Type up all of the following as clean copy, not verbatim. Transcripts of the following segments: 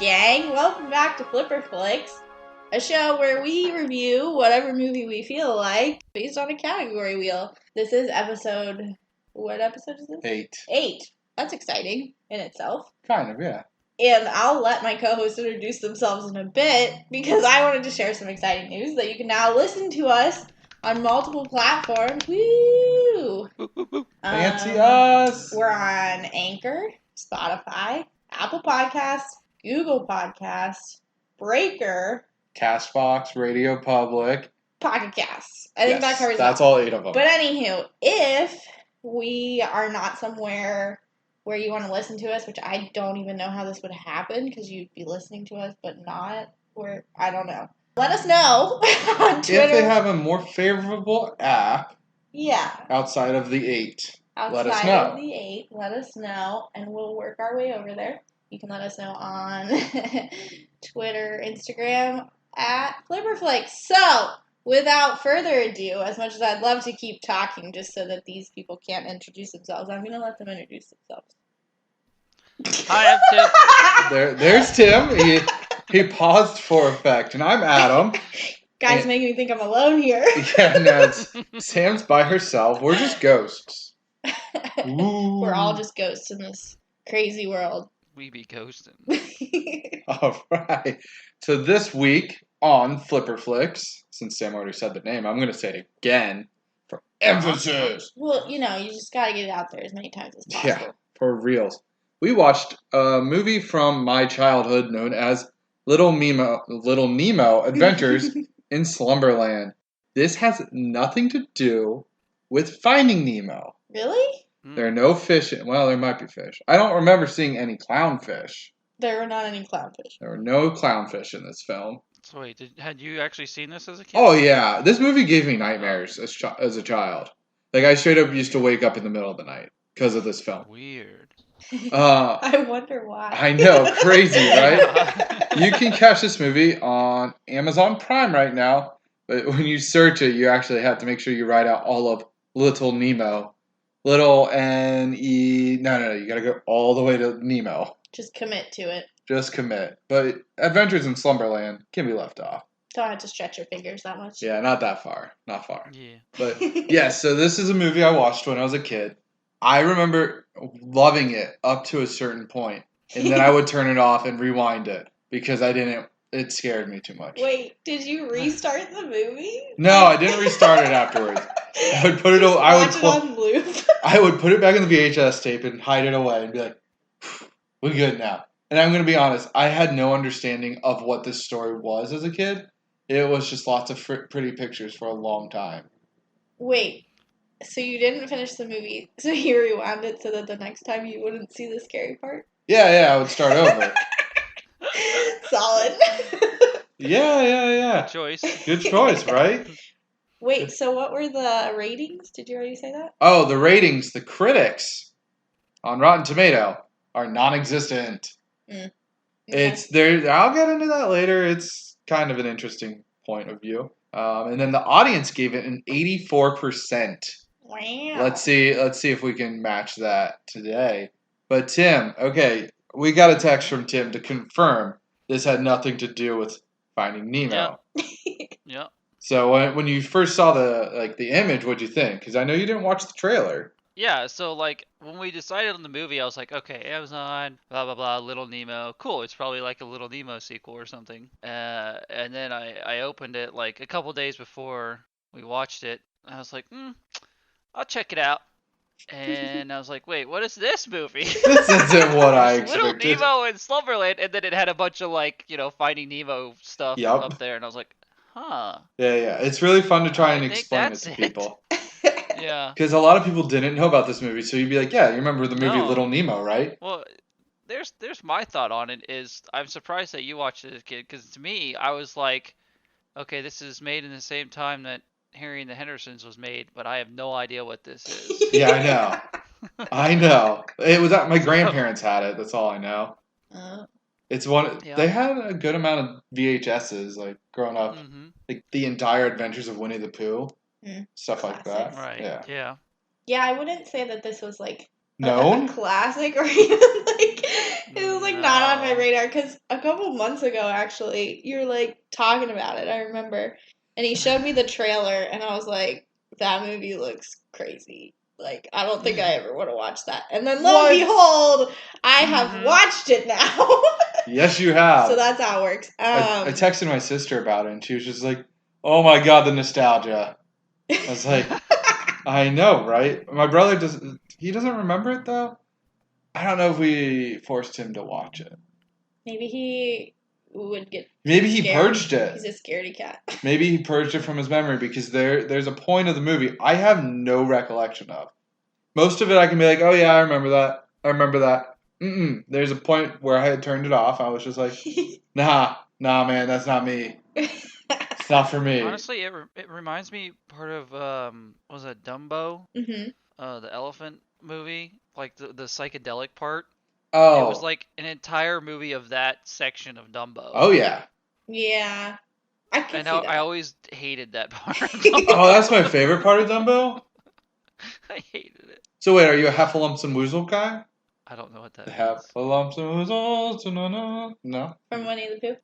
gang! Welcome back to Flix, a show where we review whatever movie we feel like based on a category wheel. This is episode... What episode is this? 8. That's exciting in itself. Kind of, yeah. And I'll let my co-hosts introduce themselves in a bit because I wanted to share some exciting news that you can now listen to us on multiple platforms. Woo! Fancy us! We're on Anchor, Spotify, Apple Podcasts, Google Podcasts, Breaker, Castbox, Radio Public. Pocket Casts. I think that covers that's all 8 of them. But anywho, if we are not somewhere where you want to listen to us, which I don't even know how this would happen because you'd be listening to us but not where, I don't know. Let us know on Twitter. If they have a more favorable app outside of the 8, let us know. Outside of the 8, let us know, and we'll work our way over there. You can let us know on Twitter, Instagram, at Flipperflix. So, without further ado, as much as I'd love to keep talking just so that these people can't introduce themselves, I'm going to let them introduce themselves. Hi, I'm Tim. There's Tim. He paused for effect, and I'm Adam. Guys making me think I'm alone here. Yeah, no, Sam's by herself. We're just ghosts. We're all just ghosts in this crazy world. We be ghosting. All right. So this week on Flipperflix, since Sam already said the name, I'm going to say it again for emphasis. Well, you just got to get it out there as many times as possible. Yeah, for reals. We watched a movie from my childhood known as Little Nemo Adventures in Slumberland. This has nothing to do with Finding Nemo. Really? There are no fish. Well, there might be fish. I don't remember seeing any clownfish. There were not any clownfish. There were no clownfish in this film. So wait, had you actually seen this as a kid? Oh, yeah. This movie gave me nightmares as a child. Like, I straight up used to wake up in the middle of the night because of this film. Weird. I wonder why. I know. Crazy, right? You can catch this movie on Amazon Prime right now. But when you search it, you actually have to make sure you write out all of Little Nemo. Little N-E... No. You gotta go all the way to Nemo. Just commit to it. Just commit. But Adventures in Slumberland can be left off. Don't have to stretch your fingers that much. Yeah, not that far. Not far. Yeah. But, yeah, so this is a movie I watched when I was a kid. I remember loving it up to a certain point. And then I would turn it off and rewind it. Because it scared me too much. Wait, did you restart the movie? No, I didn't restart it afterwards. I would put it. Watch it on loop. I would put it back in the VHS tape and hide it away and be like, "We're good now." And I'm going to be honest. I had no understanding of what this story was as a kid. It was just lots of pretty pictures for a long time. Wait, so you didn't finish the movie? So you rewound it so that the next time you wouldn't see the scary part? Yeah. I would start over. Solid. Yeah. Good choice, right? Wait, so what were the ratings? Did you already say that? Oh, the ratings. The critics on Rotten Tomato are non-existent. Okay. It's there. I'll get into that later. It's kind of an interesting point of view. And then the audience gave it an 84%. Wow. Let's see if we can match that today. But Tim, okay, we got a text from Tim to confirm this had nothing to do with Finding Nemo. Yep. So when you first saw the image, what'd you think? Because I know you didn't watch the trailer. Yeah, so when we decided on the movie, I was like, okay, Amazon, blah, blah, blah, Little Nemo. Cool, it's probably like a Little Nemo sequel or something. And then I opened it like a couple days before we watched it. I was like, I'll check it out. And I was like, wait, what is this movie? This isn't what I expected. Little Nemo in Slumberland, and then it had a bunch of Finding Nemo stuff up there, and I was like, huh. Yeah. It's really fun to try and explain it to people. Yeah. Because a lot of people didn't know about this movie, so you'd be like, yeah, you remember the movie Little Nemo, right? Well, there's my thought on it is I'm surprised that you watched it as a kid, because to me, I was like, okay, this is made in the same time that Harry and the Hendersons was made, but I have no idea what this is. Yeah, I know. It was my grandparents had it. That's all I know. It's one. Yeah. They had a good amount of VHSs, like growing up, like the entire Adventures of Winnie the Pooh, stuff like that. Right. Yeah. Yeah, I wouldn't say that this was like known? classic, or even like it was like not on my No. radar? Because a couple months ago, actually, you were like talking about it. I remember, and he showed me the trailer, and I was like, "That movie looks crazy." Like, I don't think I ever want to watch that. And then, lo and What? behold, I have Mhm. watched it now. Yes, you have. So that's how it works. I texted my sister about it, and she was just like, "Oh my god, the nostalgia." I was like, I know, right? My brother doesn't remember it though. I don't know if we forced him to watch it. Maybe he would get Maybe he scared. purged it. He's a scaredy cat. Maybe he purged it from his memory because there's a point of the movie I have no recollection of. Most of it I can be like, oh yeah, I remember that. I remember that. There's a point where I had turned it off. I was just like, nah, man, that's not me. It's not for me. Honestly, it reminds me part of was it Dumbo? Mm-hmm. The elephant movie, like the psychedelic part. Oh. It was like an entire movie of that section of Dumbo. Oh yeah. Yeah. I can And see that. I always hated that part of Oh, Dumbo. that's my favorite part of Dumbo? I hated it. So wait, are you a Heffalumps and Woozle guy? I don't know what that The means. Heffalumps and Woozles, no? From Winnie the Pooh?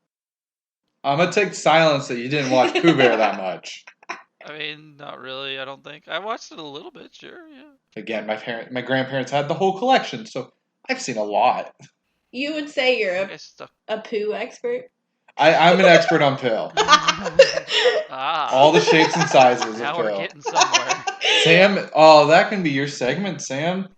I'm gonna take silence that you didn't watch Pooh Bear that much. I mean, not really. I don't think I watched it a little bit. Sure, yeah. Again, my grandparents had the whole collection, so I've seen a lot. You would say you're I guess stuff. a Pooh expert? I'm an expert on pill. All the shapes and sizes Now of we're pill. getting somewhere. Sam, oh, that can be your segment, Sam.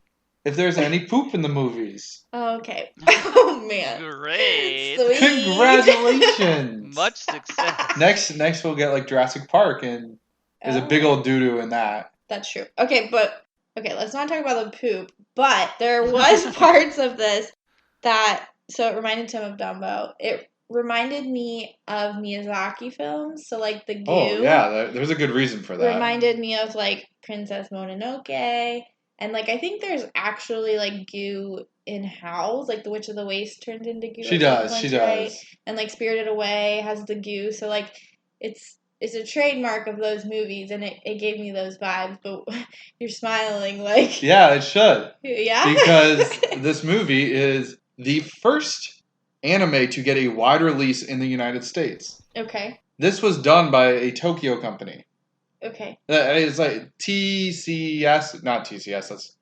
If there's any poop in the movies. Oh, okay. Oh, man. Great. Sweet. Congratulations. Much success. Next we'll get like Jurassic Park, and there's a big old doo-doo in that. That's true. Okay, let's not talk about the poop. But there was parts of this that, so it reminded Tim of Dumbo. It reminded me of Miyazaki films. So, like, the Goo. Oh, yeah, there's a good reason for that. Reminded me of, like, Princess Mononoke. And, like, I think there's actually, like, goo in Howls. Like, the Witch of the Waste turns into goo. She does. Right? And, like, Spirited Away has the goo. So, like, it's a trademark of those movies, and it gave me those vibes. But you're smiling, like... Yeah, it should. Yeah? Because this movie is the first anime to get a wide release in the United States. Okay. This was done by a Tokyo company. Okay. It's like TCS, not TCS, that's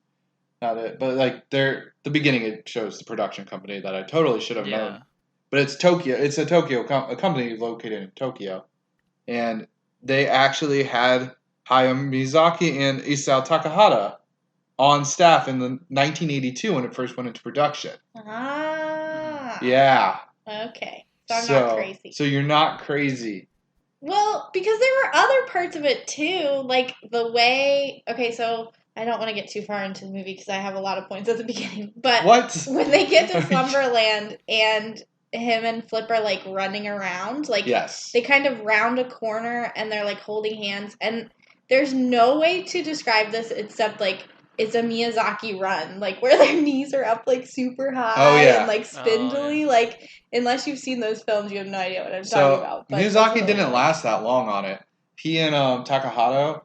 not it. But like the beginning it shows the production company that I totally should have known. But it's Tokyo. It's a company located in Tokyo. And they actually had Hayao Miyazaki and Isao Takahata on staff in the 1982 when it first went into production. Ah. Yeah. Okay. So I'm not crazy. So you're not crazy. Well, because there were other parts of it too, like the way... Okay, so I don't want to get too far into the movie because I have a lot of points at the beginning. But when they get to Slumberland and him and Flip are like running around, like they kind of round a corner and they're like holding hands, and there's no way to describe this except like it's a Miyazaki run, like where their knees are up like super high and like spindly. Like unless you've seen those films, you have no idea what I'm talking about. But Miyazaki didn't last that long on it. He and Takahata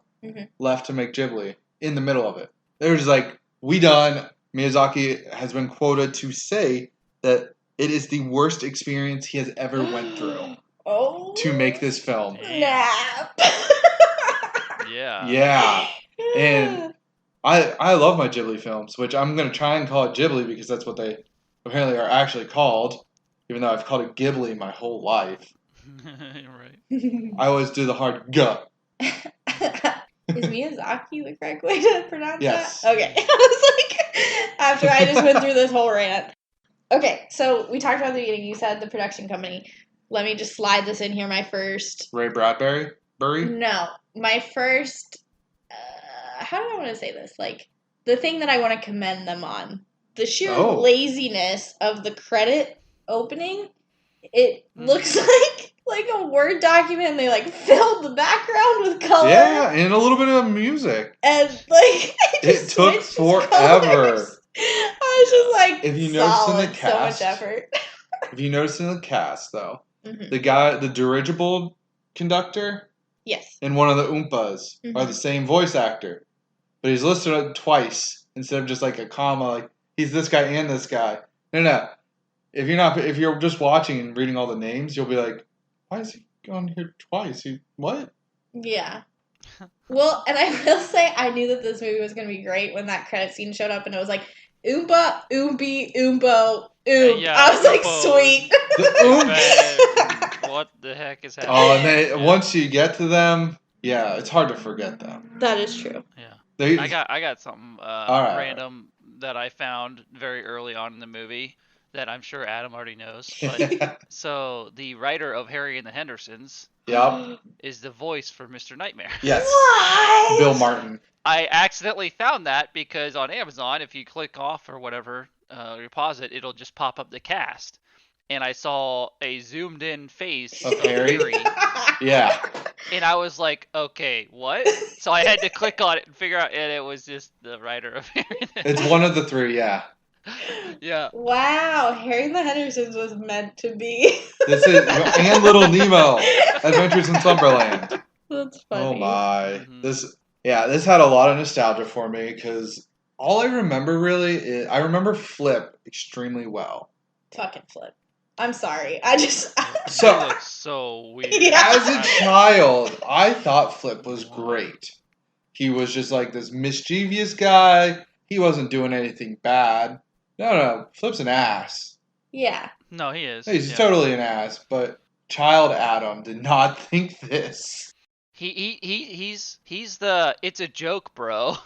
left to make Ghibli in the middle of it. They were just like, we done. Miyazaki has been quoted to say that it is the worst experience he has ever went through to make this film. Snap. Yeah. And I love my Ghibli films, which I'm going to try and call it Ghibli because that's what they apparently are actually called, even though I've called it Ghibli my whole life. Right. I always do the hard guh. Is Miyazaki the correct way to pronounce that? Okay. I was like, after I just went through this whole rant. Okay, so we talked about the beginning. You said the production company. Let me just slide this in here. My first... Ray Bradbury? No. My first... how do I want to say this? Like, the thing that I want to commend them on. The sheer laziness of the credit opening. It looks like a Word document, and they, like, filled the background with color. Yeah, and a little bit of music. And, like, it took forever. I was just like, if you notice in the cast, so much effort. If you notice in the cast, though, the guy, the dirigible conductor, yes, and one of the Oompas are the same voice actor, but he's listed twice instead of just like a comma, like he's this guy and this guy. No. If you're just watching and reading all the names, you'll be like, why is he on here twice? What? Yeah. Well, and I will say, I knew that this movie was going to be great when that credit scene showed up and it was like, Oompa, Oompi, Oombo, Oomp. Yeah, I was like, Oompo. sweet. What the heck is happening? Oh, and once you get to them, yeah, it's hard to forget them. That is true. Yeah. I got something right. random that I found very early on in the movie that I'm sure Adam already knows. But so the writer of Harry and the Hendersons is the voice for Mr. Nightmare. Yes. What? Bill Martin. I accidentally found that because on Amazon, if you click off or whatever, you pause it, it'll just pop up the cast. And I saw a zoomed in face of Harry. Yeah. And I was like, okay, what? So I had to click on it and figure out, and it was just the writer of Harry. It's one of the three, yeah. Yeah. Wow, Harry and the Hendersons was meant to be. This is and Little Nemo, Adventures in Slumberland. That's funny. Oh my, Mm-hmm. This had a lot of nostalgia for me because all I remember really is I remember Flip extremely well. Fucking Flip. I'm sorry. I just He looks so weird. Yeah. As a child, I thought Flip was great. He was just like this mischievous guy. He wasn't doing anything bad. No, Flip's an ass. Yeah. No, he is. He's totally an ass, but child Adam did not think this. He's the it's a joke, bro.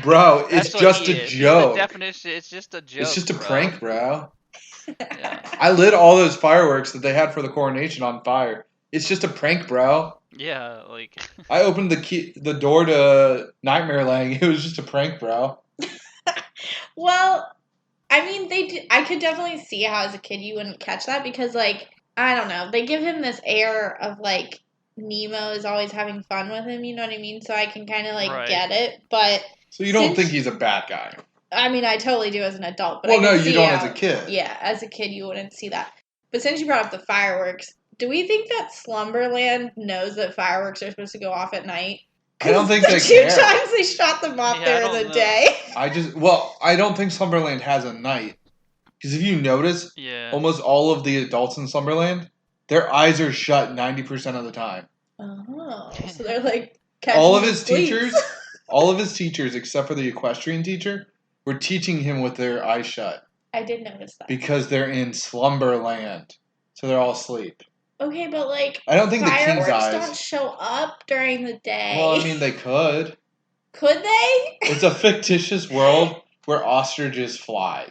Bro, it's That's just what he a is. joke. The definition, it's just a joke. It's just a bro. prank, bro. Yeah. I lit all those fireworks that they had for the coronation on fire. It's just a prank, bro. Yeah, like I opened the door to Nightmare Land. It was just a prank, bro. Well, I mean, I could definitely see how as a kid you wouldn't catch that because, like, I don't know. They give him this air of, like, Nemo is always having fun with him, you know what I mean? So I can kind of, like, get it. But so you don't think he's a bad guy? I mean, I totally do as an adult. But well, I no, can you see don't how, as a kid. Yeah, as a kid you wouldn't see that. But since you brought up the fireworks, do we think that Slumberland knows that fireworks are supposed to go off at night? I don't think they care. 2 care. times they shot them off there in the day. I don't think Slumberland has a night. Because if you notice, almost all of the adults in Slumberland, their eyes are shut 90% of the time. Oh, so they're like all of his teachers, except for the equestrian teacher, were teaching him with their eyes shut. I did notice that. Because they're in Slumberland. So they're all asleep. Okay, but like, I don't think the king's eyes don't show up during the day. Well, I mean, they could. Could they? It's a fictitious world where ostriches fly.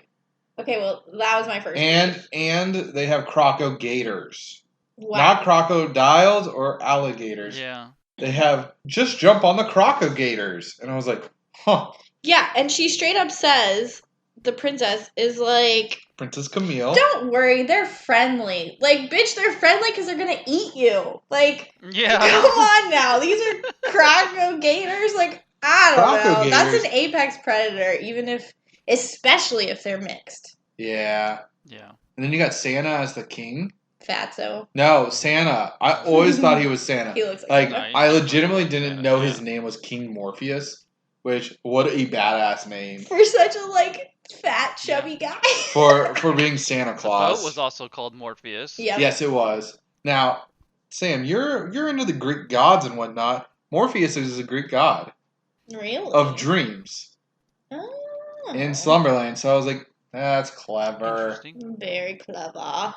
Okay, well, that was my first. And they have croco gators. Wow. Not crocodiles or alligators. Yeah. They have just jump on the croco gators, and I was like, huh. Yeah, and she straight up says the princess is like, Princess Camille. Don't worry, they're friendly. Like, bitch, they're friendly because they're gonna eat you. Like, yeah. Come on now, these are croco gators. Like, I don't know. Gators. That's an apex predator, especially if they're mixed. Yeah. Yeah. And then you got Santa as the king. Fatso. No, Santa. I always thought he was Santa. He looks like Santa. I legitimately didn't know his name was King Morpheus, which, what a badass name. For such a, like, fat, chubby guy. for being Santa Claus. The boat was also called Morpheus. Yep. Yes, it was. Now, Sam, you're into the Greek gods and whatnot. Morpheus is a Greek god. Really? Of dreams. Oh. In Slumberland. So I was like, that's clever. Very clever.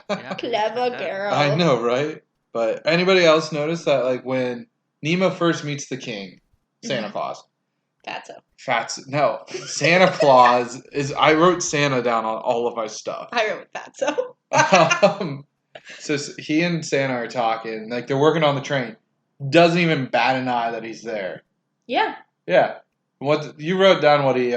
Yeah, Clever girl. I know, right? But anybody else notice that, like, when Nemo first meets the king, Santa Claus. No, Santa Claus is. I wrote Santa down on all of my stuff. I wrote Fatso. So he and Santa are talking, like they're working on the train. Doesn't even bat an eye that he's there. Yeah. Yeah. What you wrote down? What he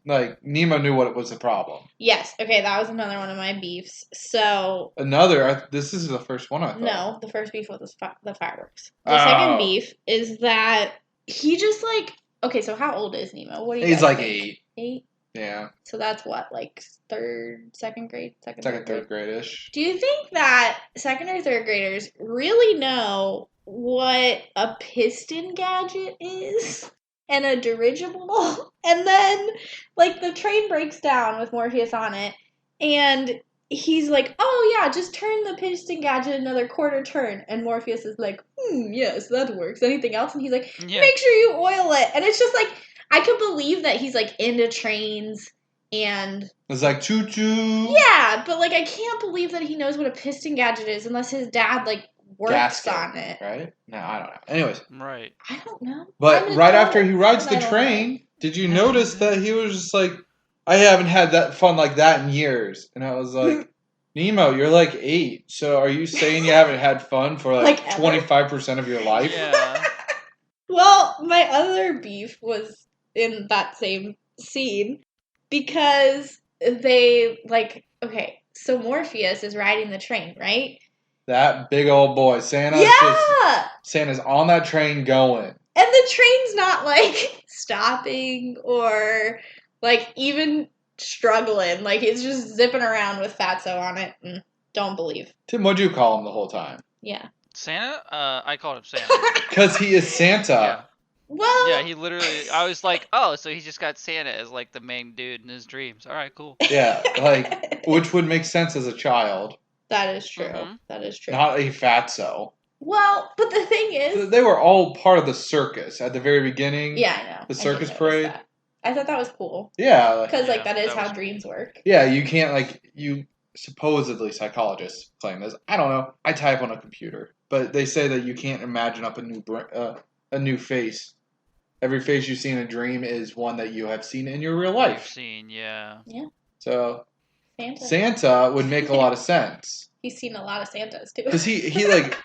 like Nemo knew what was the problem. Yes. Okay, that was another one of my beefs. So this is the first one I thought. No, the first beef was the fireworks. The second beef is that he just like. Okay, so how old is Nemo? What do you He's guys like think? 8. 8? Yeah. So that's what, like second grade? Third grade-ish. Do you think that second or third graders really know what a piston gadget is? and a dirigible. And then, like, the train breaks down with Morpheus on it, and he's like, oh yeah, just turn the piston gadget another quarter turn. And Morpheus is like, yes, that works. Anything else? And he's like, make sure you oil it. And it's just like, I can believe that he's like into trains and it's like choo choo. Yeah, but like I can't believe that he knows what a piston gadget is unless his dad like works on it. Right? No, I don't know. Anyways. Right. I don't know. But right after he rides the train, did you notice that he was just like, I haven't had that fun like that in years. And I was like, Nemo, you're like 8. So are you saying you haven't had fun for like 25% of your life? Yeah. Well, my other beef was in that same scene because they like, okay, so Morpheus is riding the train, right? That big old boy. Santa's on that train going. And the train's not like stopping or like even struggling. Like it's just zipping around with Fatso on it. Don't believe. Tim, what'd you call him the whole time? Yeah. Santa? I called him Santa. Because he is Santa. Yeah. Well. Yeah, he literally. I was like, oh, so he just got Santa as like the main dude in his dreams. All right, cool. Yeah, like which would make sense as a child. That is true. Mm-hmm. That is true. Not a Fatso. Well, but the thing is, they were all part of the circus at the very beginning. Yeah, I know. The circus parade. I thought that was cool. Yeah, because that is how dreams work. Yeah, you can't you supposedly psychologists claim this. I don't know. I type on a computer, but they say that you can't imagine up a new face. Every face you see in a dream is one that you have seen in your real life. Yeah. So Santa would make a lot of sense. He's seen a lot of Santas too. Because he like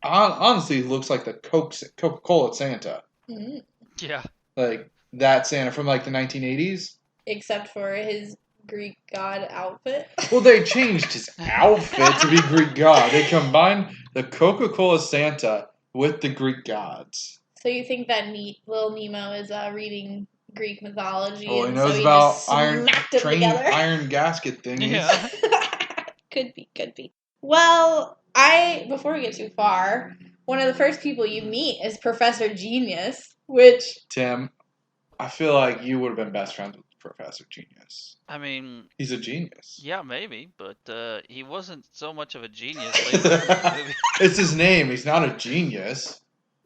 honestly looks like the Coca-Cola Santa. Mm-hmm. Yeah. Like that Santa from like the 1980s. Except for his Greek god outfit. Well, they changed his outfit to be Greek god. They combined the Coca-Cola Santa with the Greek gods. So you think that Little Nemo is reading Greek mythology? Oh, he and knows so about just iron gasket things. Yeah. Could be. Well, before we get too far, one of the first people you meet is Professor Genius, which... Tim, I feel like you would have been best friends with Professor Genius. I mean... He's a genius. Yeah, maybe, but he wasn't so much of a genius later in the movie. It's his name. He's not a genius.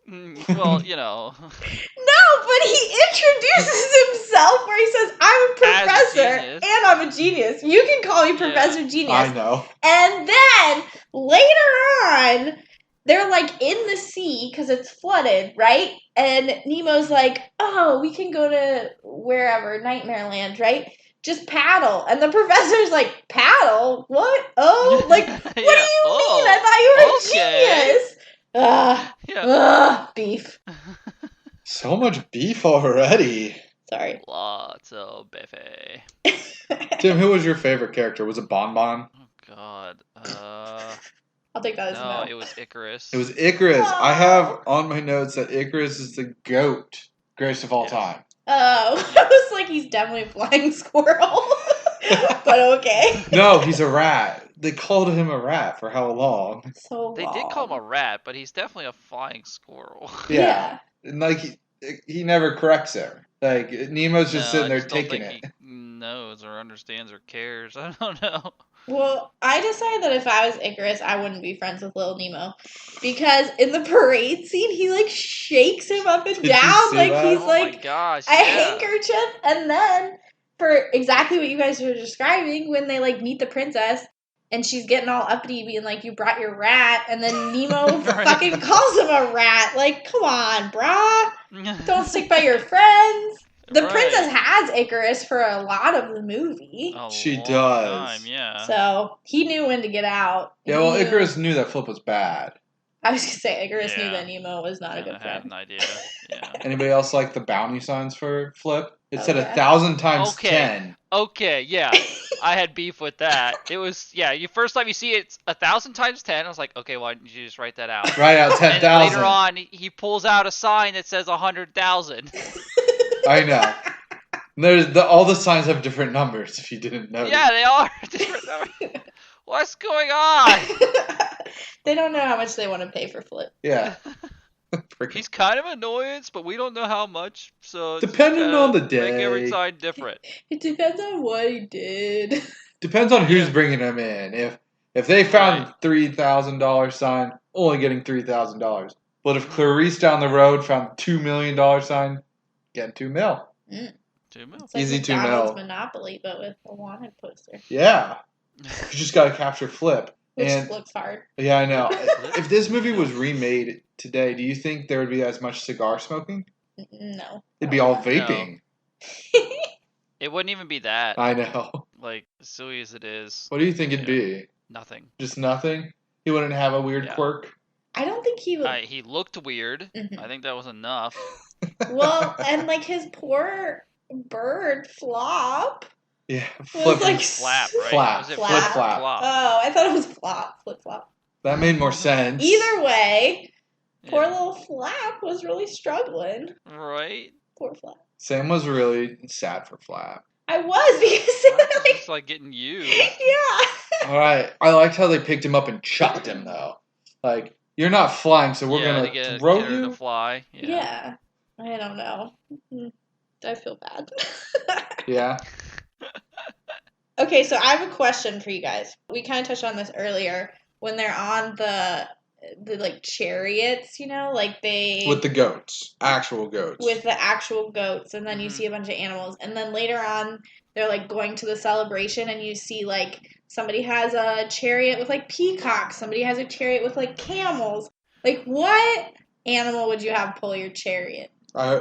Well, you know. No, but he introduces himself where he says, I'm a professor and I'm a genius. You can call me Professor Genius. I know. And then, later on, they're like in the sea because it's flooded, right? And Nemo's like, oh, we can go to wherever, Nightmare Land, right? Just paddle. And the professor's like, paddle? What? Oh, like, what do you mean? I thought you were a genius. Beef. So much beef already. Sorry. Lots of beefy. Tim, who was your favorite character? Was it Bon Bon? Oh, God. I'll take that as no. It was Icarus. It was Icarus. Aww. I have on my notes that Icarus is the GOAT. Greatest of all time. Oh, I was like, he's definitely a flying squirrel. But okay. No, he's a rat. They called him a rat for how long? So long. They did call him a rat, but he's definitely a flying squirrel. Yeah. And like he never corrects her. Like Nemo's just sitting there taking it. He knows or understands or cares. I don't know. Well, I decided that if I was Icarus, I wouldn't be friends with Little Nemo. Because in the parade scene, he like shakes him up and down like he's like a handkerchief. And then for exactly what you guys were describing, when they like meet the princess and she's getting all uppity being like, you brought your rat, and then Nemo fucking calls him a rat. Like, come on, brah. Don't stick by your friends. The princess has Icarus for a lot of the movie. She does. Time, yeah. So he knew when to get out. Yeah, well, Icarus knew that Flip was bad. I was going to say, Icarus knew that Nemo was not a good friend. I had an idea. Yeah. Anybody else like the bounty signs for Flip? It said 1,000 times 10. Okay, yeah. I had beef with that. It was, first time you see it's 1,000 times 10. I was like, okay, why didn't you just write that out? Write out 10,000. And later on, he pulls out a sign that says 100,000. I know. There's all the signs have different numbers, if you didn't know. Yeah, they are different numbers. What's going on? They don't know how much they want to pay for Flip. Yeah. He's kind of annoyance, but we don't know how much. So it's Depending just on the make every day. side different. It depends on what he did. Depends on who's Yeah. bringing him in. If they found $3,000 sign, only getting $3,000. But if Clarice down the road found $2 million sign, getting $2 million. $2 million. It's like Easy $2 McDonald's million. Monopoly, but with a wanted poster. Yeah. You just got to capture Flip. Which And looks hard. yeah, I know. If this movie was remade today, do you think there would be as much cigar smoking? No. It'd be all vaping. It wouldn't even be that. I know. Like, as silly as it is. What do you think it'd be? Nothing. Just nothing? He wouldn't have a weird quirk? I don't think he would. He looked weird. Mhm. I think that was enough. Well, and like his poor bird Flop. Yeah, Was like Flap, right? Flap. Was it Flap? Flip flap. Oh, I thought it was Flop. Flip Flop. That made more sense. Either way, poor Yeah. little Flap was really struggling. Right? Poor Flap. Sam was really sad for Flap. I was because It's just like getting used. yeah. Alright, I liked how they picked him up and chucked him though. Like, you're not flying, so we're to gonna throw get her you? to fly. Yeah. I don't know. I feel bad. Yeah. Okay, so I have a question for you guys. We kind of touched on this earlier when they're on the like chariots, you know, like they With the goats. Actual goats. with the actual goats, and then you Mhm. see a bunch of animals, and then later on they're like going to the celebration, and you see like somebody has a chariot with like peacocks, somebody has a chariot with like camels. Like, what animal would you have pull your chariot?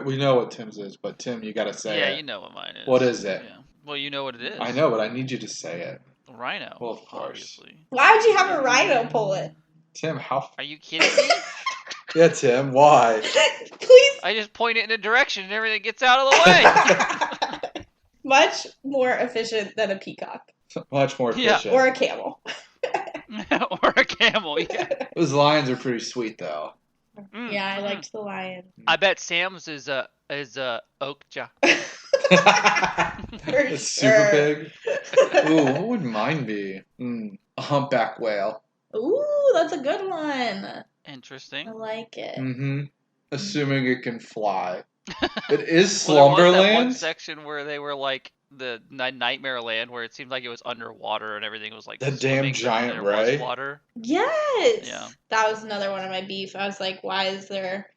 We know what Tim's is, but Tim, you gotta say Yeah, it. you know what mine is. What is it? Yeah. Well, you know what it is. I know, but I need you to say it. The rhino. Well, of course. Obviously. Why would you have a rhino pull it? Tim, how... Are you kidding me? Yeah, Tim, why? Please. I just point it in a direction and everything gets out of the way. Much more efficient than a peacock Much more Yeah. efficient. or a camel. Or a camel. Yeah. Those lions are pretty sweet, though. Yeah, I liked the lion. I bet Sam's is a Okja. A super pig. Ooh, what would mine be? A humpback whale. Ooh, that's a good one. Interesting. I like it. Mm-hmm. Assuming it can fly. It is Well, there was that one Slumberland. section where they were like the Nightmare Land, where it seemed like it was underwater and everything was like The damn swimming, but giant there was ray. water. Yes. Yeah. That was another one of my beef. I was like, why is there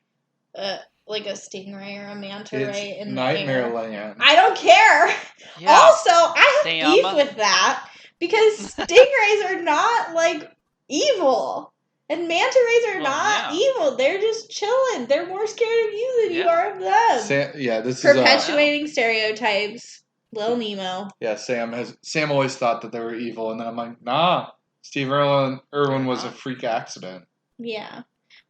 like a stingray or a manta ray It's in the Nightmare air? Land. I don't care. Yeah. Also, I have Sam. beef with that because stingrays are not like evil. And manta rays are Well, not yeah. evil. They're just chilling. They're more scared of you than you Yeah. are of them. Yeah, this is Perpetuating stereotypes. Little Nemo. yeah. Sam always thought that they were evil, and then I'm like, nah. Steve Irwin was a not. freak accident. Yeah.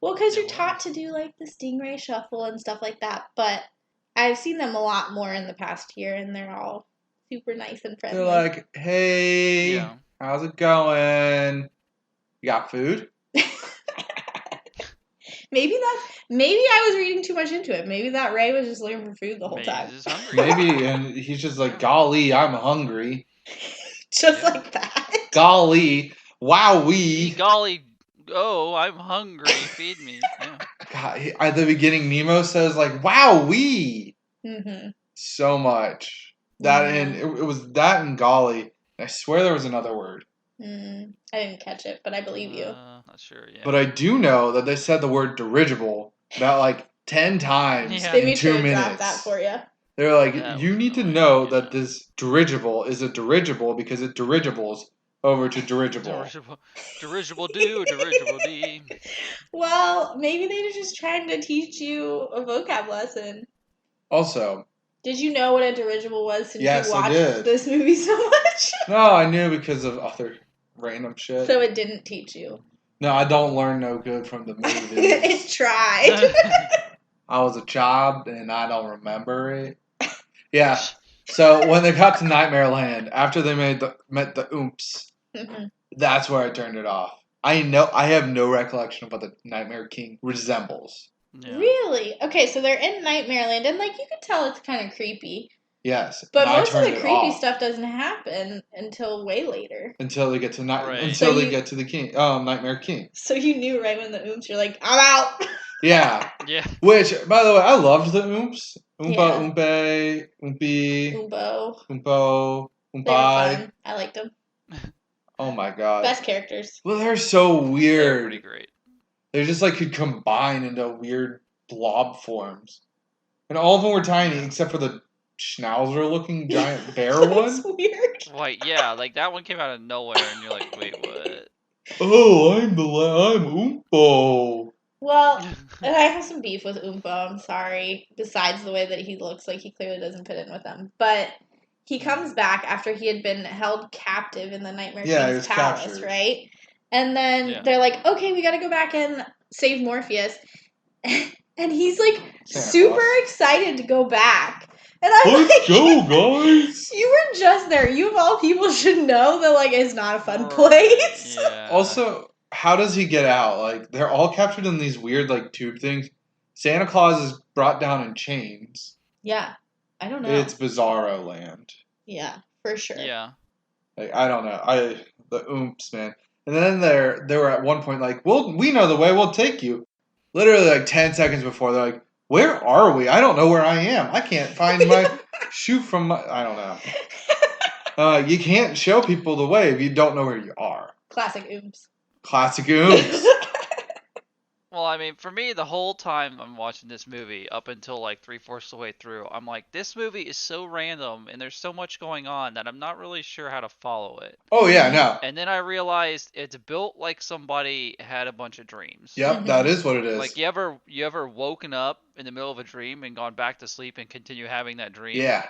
Well, because It you're taught was. to do like the stingray shuffle and stuff like that. But I've seen them a lot more in the past year, and they're all super nice and friendly. They're like, hey, Yeah. how's it going? You got food? Maybe I was reading too much into it. Maybe that Ray was just looking for food the whole Maybe time. he's just hungry. Maybe, and he's just like, golly, I'm hungry. Just Yeah. like that. Golly, wowee. Golly, oh, I'm hungry. Feed me. Yeah. God, at the beginning, Nemo says like, wowee. Mm-hmm. So much. That Yeah. and it was that and golly. I swear there was another word. I didn't catch it, but I believe you. Not sure. Yeah. But I do know that they said the word dirigible about like 10 times Yeah. They in made 2 sure to minutes. drop that for you. They're like, That you was need to annoying, know yeah. that this dirigible is a dirigible because it dirigibles over to dirigible. Dirigible do, dirigible dee. Well, maybe they were just trying to teach you a vocab lesson. Also, Did you know what a dirigible was since Yes, you I watched did. this movie so much? no, I knew because of other random shit. So it didn't teach you. No, I don't learn no good from the movies. It tried. I was a child and I don't remember it. Yeah. So when they got to Nightmare Land, after they met the Oomps, Mhm. that's where I turned it off. I have no recollection of what the Nightmare King resembles. Yeah. Really? Okay, so they're in Nightmare Land, and like you could tell it's kind of creepy. Yes. But and I most of turned the it creepy off stuff doesn't happen until way later. until they get to Right. until So they you- get to the king, Nightmare King. So you knew right when the oomph, you're like, I'm out. Yeah. Yeah. Which, by the way, I loved the oomps. Oompa, Yeah. oompe, oompy, Umbo. oompo, They were oompai. fun. I liked them. Oh my god. Best characters. Well, they're so They're weird. pretty great. They just like could combine into weird blob forms. And all of them were tiny except for the schnauzer looking giant bear That's one. weird. Like, yeah, like that one came out of nowhere, and you're like, wait, what? Oh, I'm Oompo. Well, and I have some beef with Umbo, I'm sorry. Besides the way that he looks like he clearly doesn't fit in with them. But he comes back after he had been held captive in the Nightmare Yeah, he King's was palace, captured. right? And then Yeah. they're like, okay, we gotta go back and save Morpheus. And he's like Santa super Claus. excited to go back. And I'm Let's like, go, guys. you were just there. You of all people should know that like it's not a fun Right, place. Yeah. Also, how does he get out? Like, they're all captured in these weird, like, tube things. Santa Claus is brought down in chains. Yeah. I don't know. It's Bizarro Land. Yeah, for sure. Yeah. Like, I don't know. The oomps, man. And then they were at one point like, we know the way, we'll take you. Literally, like, 10 seconds before, they're like, where are we? I don't know where I am. I can't find my shoe from my... I don't know. You can't show people the way if you don't know where you are. Classic oops. Classic oomps. Well, I mean, for me, the whole time I'm watching this movie, up until like 3/4 of the way through, I'm like, this movie is so random, and there's so much going on that I'm not really sure how to follow it. Oh, yeah, no. And then I realized it's built like somebody had a bunch of dreams. Yep, that is what it is. Like, you ever woken up in the middle of a dream and gone back to sleep and continue having that dream? Yeah.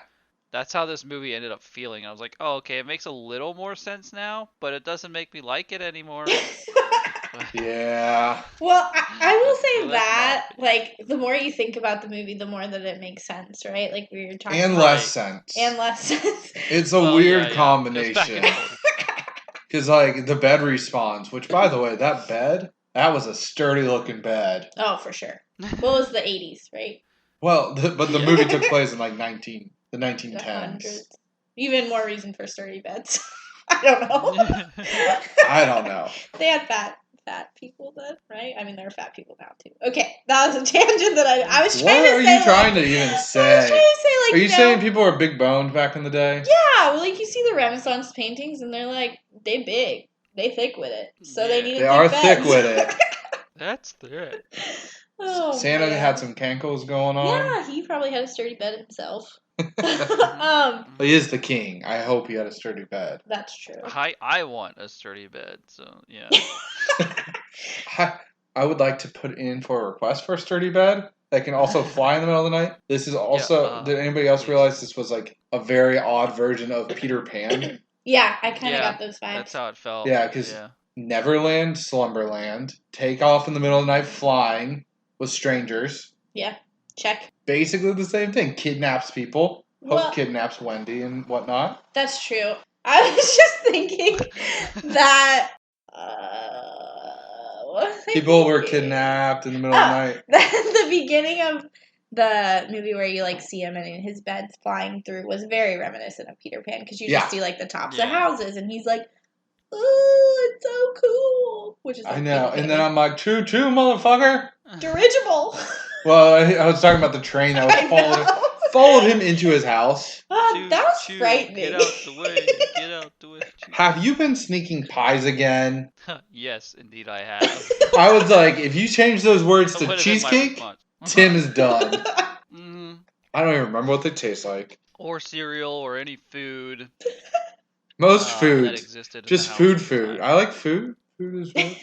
That's how this movie ended up feeling. I was like, oh, okay, it makes a little more sense now, but it doesn't make me like it anymore. Yeah. Well, I will say So that's that, my like, the more you think about the movie, the more that it makes sense, right? Like, we were talking And about. less sense. And less sense. It's a Well, weird yeah. combination. It's back and forth. Because, like, the bed respawns, which, by the way, that bed, that was a sturdy-looking bed. Oh, for sure. Well, it was the 80s, right? Well, but the Yeah. movie took place in, like, the The 1910s. hundreds. Even more reason for sturdy beds. I don't know. I don't know. They had fat people then, right? I mean, there are fat people now, too. Okay, that was a tangent that I was trying What to are say. you trying to like, even I was say? trying to say, like, Are you saying people were big boned back in the day? Yeah, well, like, you see the Renaissance paintings, and they're, like, they big. They thick with it. So they Yeah. needed They are thick thick beds. with it. That's it. Oh, Santa man. had some cankles going on. Yeah, he probably had a sturdy bed himself. He is the king. I hope he had a sturdy bed. That's true. I want a sturdy bed, so yeah. I would like to put in for a request for a sturdy bed that can also fly in the middle of the night. This is also. Did anybody else please. realize this was like a very odd version of Peter Pan? Yeah, I kind of Yeah, got those vibes. That's how it felt. Yeah, because Neverland, Slumberland, take off in the middle of the night flying with strangers. Yeah, check. Basically the same thing. Kidnaps people. Well- Hope kidnaps Wendy and whatnot. That's true. I was just thinking that. What was I People were thinking? kidnapped in the middle of the night. The beginning of the movie where you like see him and his bed's flying through was very reminiscent of Peter Pan because you Yeah. just see like the tops Yeah. of houses and he's like, "Ooh, it's so cool," which is like, I know. Peter And then Pan. I'm like, choo choo, motherfucker. Dirigible. Well, I was talking about the train that was followed him into his house. Choo, That was choo, frightening. Get out the way. Get out the way. Choo. Have you been sneaking pies again? Yes, indeed I have. I was like, if you change those words That to would have been my cheesecake, response. Tim is done. Mhm. I don't even remember what they taste like. Or cereal or any food. Most that food. existed in Just the house food at the food. time. I like food. Food is good.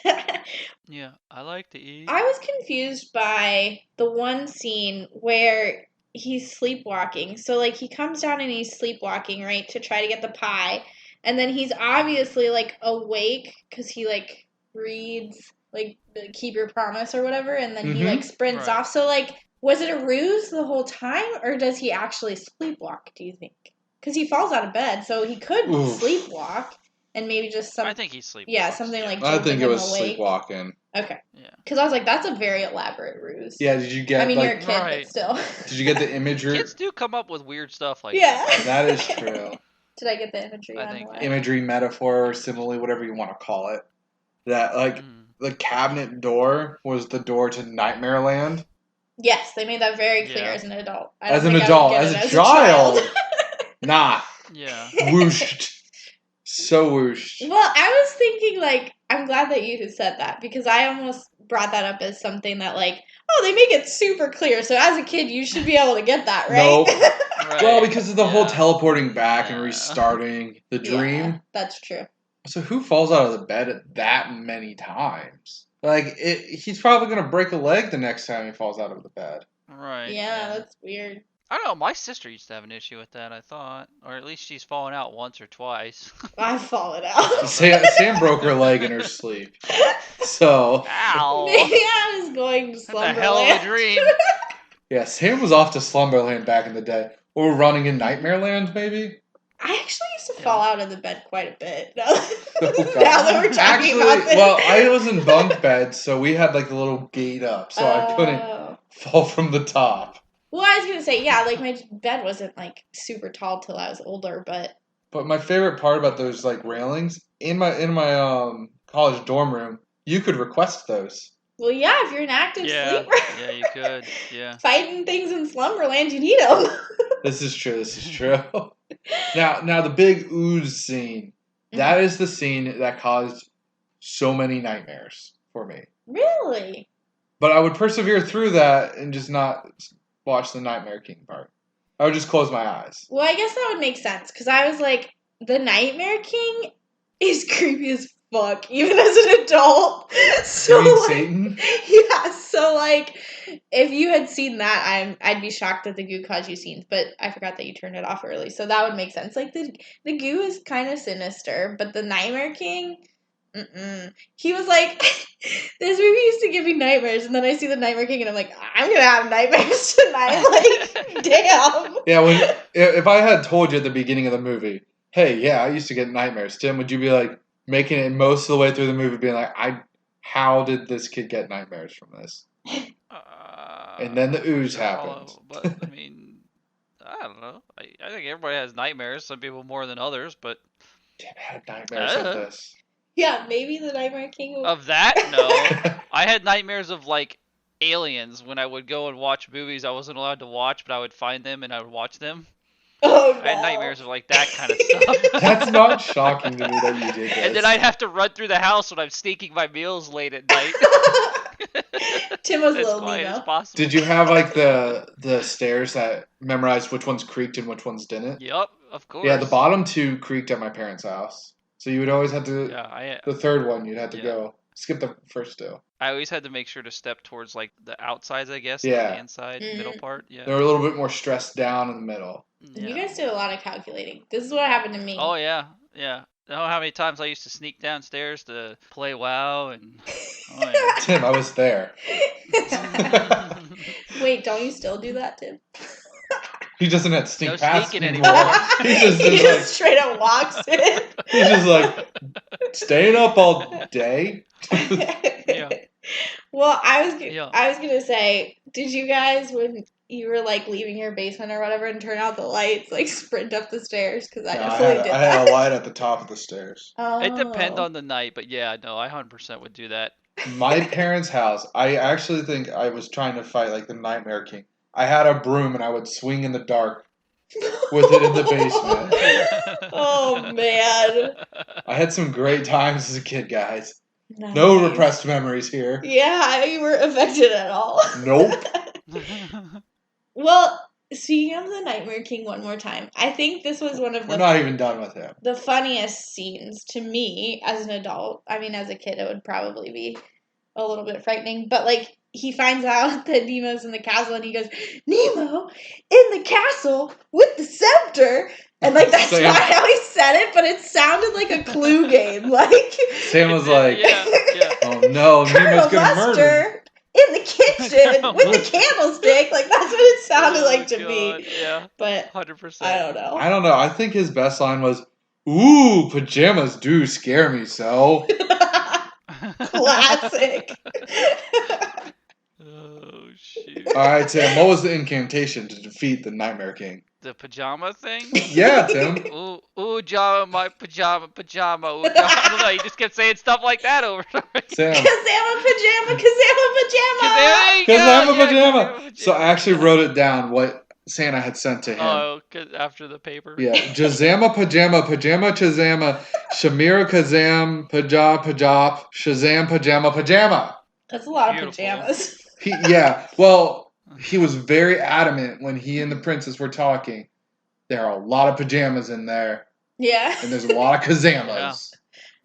Yeah, I like to eat. I was confused by the one scene where he's sleepwalking. So, like, he comes down and he's sleepwalking, right, to try to get the pie. And then he's obviously, like, awake because he, like, reads, like, the Keep Your Promise or whatever. And then he, Mhm. like, sprints Right. off. So, like, was it a ruse the whole time? Or does he actually sleepwalk, do you think? Because he falls out of bed. So he could Oof. sleepwalk and maybe just some... I think he sleepwalks. Yeah, something like I jolted think it him was awake. sleepwalking. Okay. Yeah. Because I was like, that's a very elaborate ruse. Yeah, did you get I mean, like you're a kid, Right. but still. did you get the imagery? Kids do come up with weird stuff like Yeah. that. That is true. Did I get the imagery I on think- why? Imagery, metaphor, or simile, whatever you want to call it. That like Mm. the cabinet door was the door to Nightmare Land. Yes, they made that very clear Yeah. as an adult. I don't As an think I would adult, get as it a as child, child. not Yeah. whooshed, so whooshed. Well, I was thinking, like, I'm glad that you said that because I almost brought that up as something that, like, oh, they make it super clear. So as a kid, you should be able to get that, right? Nope. Right. Well, because of the whole Yeah. teleporting back and Yeah. restarting the dream. Yeah, that's true. So who falls out of the bed that many times? Like he's probably gonna break a leg the next time he falls out of the bed. Right. Yeah, that's weird. I don't know. My sister used to have an issue with that. I thought, or at least she's fallen out once or twice. I've fallen out. Sam broke her leg in her sleep. So Ow! Maybe I was going to That's a Slumberland. hell of a dream. yeah, Sam was off to Slumberland back in the day. Or running in Nightmare Land, maybe. I actually used to Yeah. fall out of the bed quite a bit. Now, Oh, God. now that we're talking Actually, about this. well, I was in bunk beds, so we had like the little gate up, so I couldn't Oh. fall from the top. Well, I was gonna say, yeah, like my bed wasn't like super tall till I was older, but But my favorite part about those like railings in my college dorm room, you could request those. well, yeah, if you're an active Yeah. sleeper, Yeah, you could. Yeah. fighting things in Slumberland, you need them. This is true. This is true. Now the big ooze scene. That is the scene that caused so many nightmares for me. Really? But I would persevere through that and just not watch the Nightmare King part. I would just close my eyes. Well, I guess that would make sense because I was like, the Nightmare King is creepy as fuck, even as an adult. So You mean like, Satan? yeah, so like, if you had seen that, I'd be shocked at the goo caused you scenes. But I forgot that you turned it off early, so that would make sense. Like the goo is kind of sinister, but the Nightmare King, he was like, this movie used to give me nightmares, and then I see the Nightmare King, and I'm like, I'm gonna have nightmares tonight. Like, damn. Yeah, if I had told you at the beginning of the movie, hey, yeah, I used to get nightmares, Tim, would you be like making it most of the way through the movie being like, how did this kid get nightmares from this? And then the ooze happened. But I mean, I don't know. I think everybody has nightmares. Some people more than others, but Tim had nightmares of this. Yeah, maybe the Nightmare King will... of that, no. I had nightmares of like aliens when I would go and watch movies I wasn't allowed to watch, but I would find them and I would watch them. Oh, no. I had nightmares of like that kind of stuff. That's not shocking to me that you did this. And then I'd have to run through the house when I'm sneaking my meals late at night. Tim was As Little quiet as Nemo. possible. Did you have like the stairs that memorized which ones creaked and which ones didn't? Yep, of course. Yeah, the bottom two creaked at my parents' house. So you would always have to, Yeah, the third one you'd have to Yeah. go, skip the first two. I always had to make sure to step towards like the outsides, I guess, Yeah. not the inside, middle part. Yeah. They were a little bit more stressed down in the middle. Yeah. You guys did a lot of calculating. This is what happened to me. Oh yeah, yeah. Know how many times I used to sneak downstairs to play WoW and. Oh Tim, I was there. yeah. Wait, don't you still do that, Tim? He doesn't have to sneak No past sneaking people. anymore. He just He is just like, straight up walks in. he's just like, staying up all day? Yeah. Well, I was Yeah. gonna say, did you guys, when you were like leaving your basement or whatever and turn out the lights, like sprint up the stairs? Because I No, definitely did I that. had a light at the top of the stairs. Oh. It depends on the night, but yeah, no, I 100% would do that. My parents' house, I actually think I was trying to fight like the Nightmare King. I had a broom and I would swing in the dark with it in the basement. Oh man. I had some great times as a kid, guys. Nice. No repressed memories here. Yeah, you weren't affected at all. Nope. Well, speaking of the Nightmare King one more time, I think this was one of We're not even done with him. the funniest scenes to me as an adult. I mean, as a kid, it would probably be a little bit frightening. But, like, he finds out that Nemo's in the castle, and he goes, Nemo in the castle with the scepter. And, like, that's Sam. not how he said it, but it sounded like a clue game. Like, Sam was like, yeah. oh no, Colonel Nemo's gonna murder Mustard in the kitchen with the candlestick. Like, that's what it sounded like to me. God, yeah, But 100%. I don't know. I don't know. I think his best line was, ooh, pajamas do scare me so. Classic. Oh shoot. All right, Tim. What was the incantation to defeat the Nightmare King? The pajama thing? Yeah, Tim. Ooh, Jama, my pajama. Ooh, Jama. I don't know. He just kept saying stuff like that over and over. Tim. Cause I'm a pajama. Cause I'm a pajama. There you Because go, I'm a yeah, pajama. 'cause I'm a So I pajama. actually wrote it down what Santa had sent to him. Oh, 'cause after the paper. Yeah, Jazama pajama chazama, Shamira kazam pajap Shazam pajama. That's a lot of Beautiful. pajamas. He was very adamant when he and the princess were talking. There are a lot of pajamas in there, Yeah. and there's a lot of kazamas.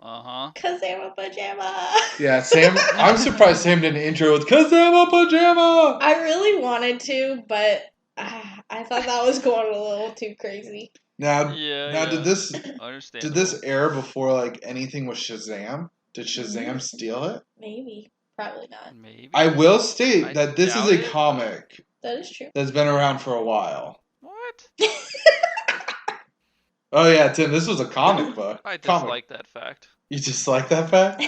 Uh-huh. Cause I'm a pajama. Yeah, Sam. I'm surprised Sam didn't intro with Kazama pajama. I really wanted to, but I thought that was going a little too crazy. Now, Yeah. did this Understandable. air before like anything was Shazam? Did Shazam steal it? Maybe. Probably not. Maybe. I will state I that this is doubt a it. comic That is true. that's been around for a while. What? Oh yeah, Tim, this was a comic book. I Comic. dislike that fact. You just like that fact?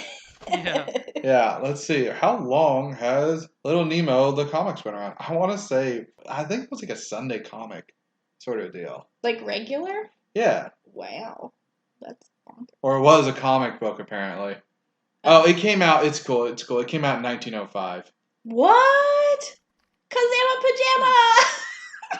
Yeah. Yeah, let's see. How long has Little Nemo the comics been around? I want to say, I think it was like a Sunday comic sort of deal. Like regular? Yeah. Wow. That's bonkers. Or it was a comic book, apparently. Oh, it came out. It's cool. It came out in 1905. What? Cause I'm a pajama.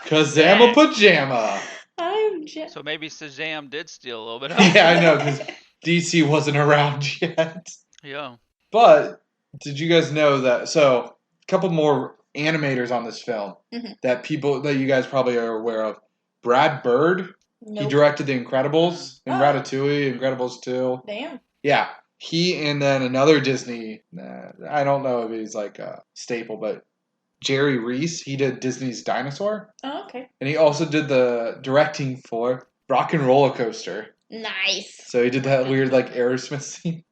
Cause I'm a pajama. I'm So maybe Shazam did steal a little bit. Yeah, I know, because DC wasn't around yet. Yeah. But did you guys know that? So, a couple more animators on this film Mhm. that you guys probably are aware of. Brad Bird. Nope. He directed The Incredibles and Oh. Ratatouille, Incredibles 2. Damn. Yeah. He and then another Disney, I don't know if he's like a staple, but Jerry Reese, he did Disney's Dinosaur. Oh, okay. And he also did the directing for Rock and Roller Coaster. Nice. So he did that weird like Aerosmith scene.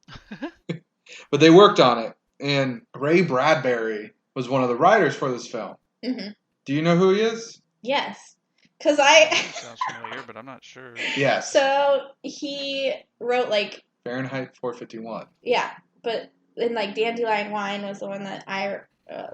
But they worked on it. And Ray Bradbury was one of the writers for this film. Mm-hmm. Do you know who he is? Yes. Cause I. Sounds familiar, but I'm not sure. Yes. So he wrote like. Fahrenheit 451. Yeah, but and like Dandelion Wine was the one that I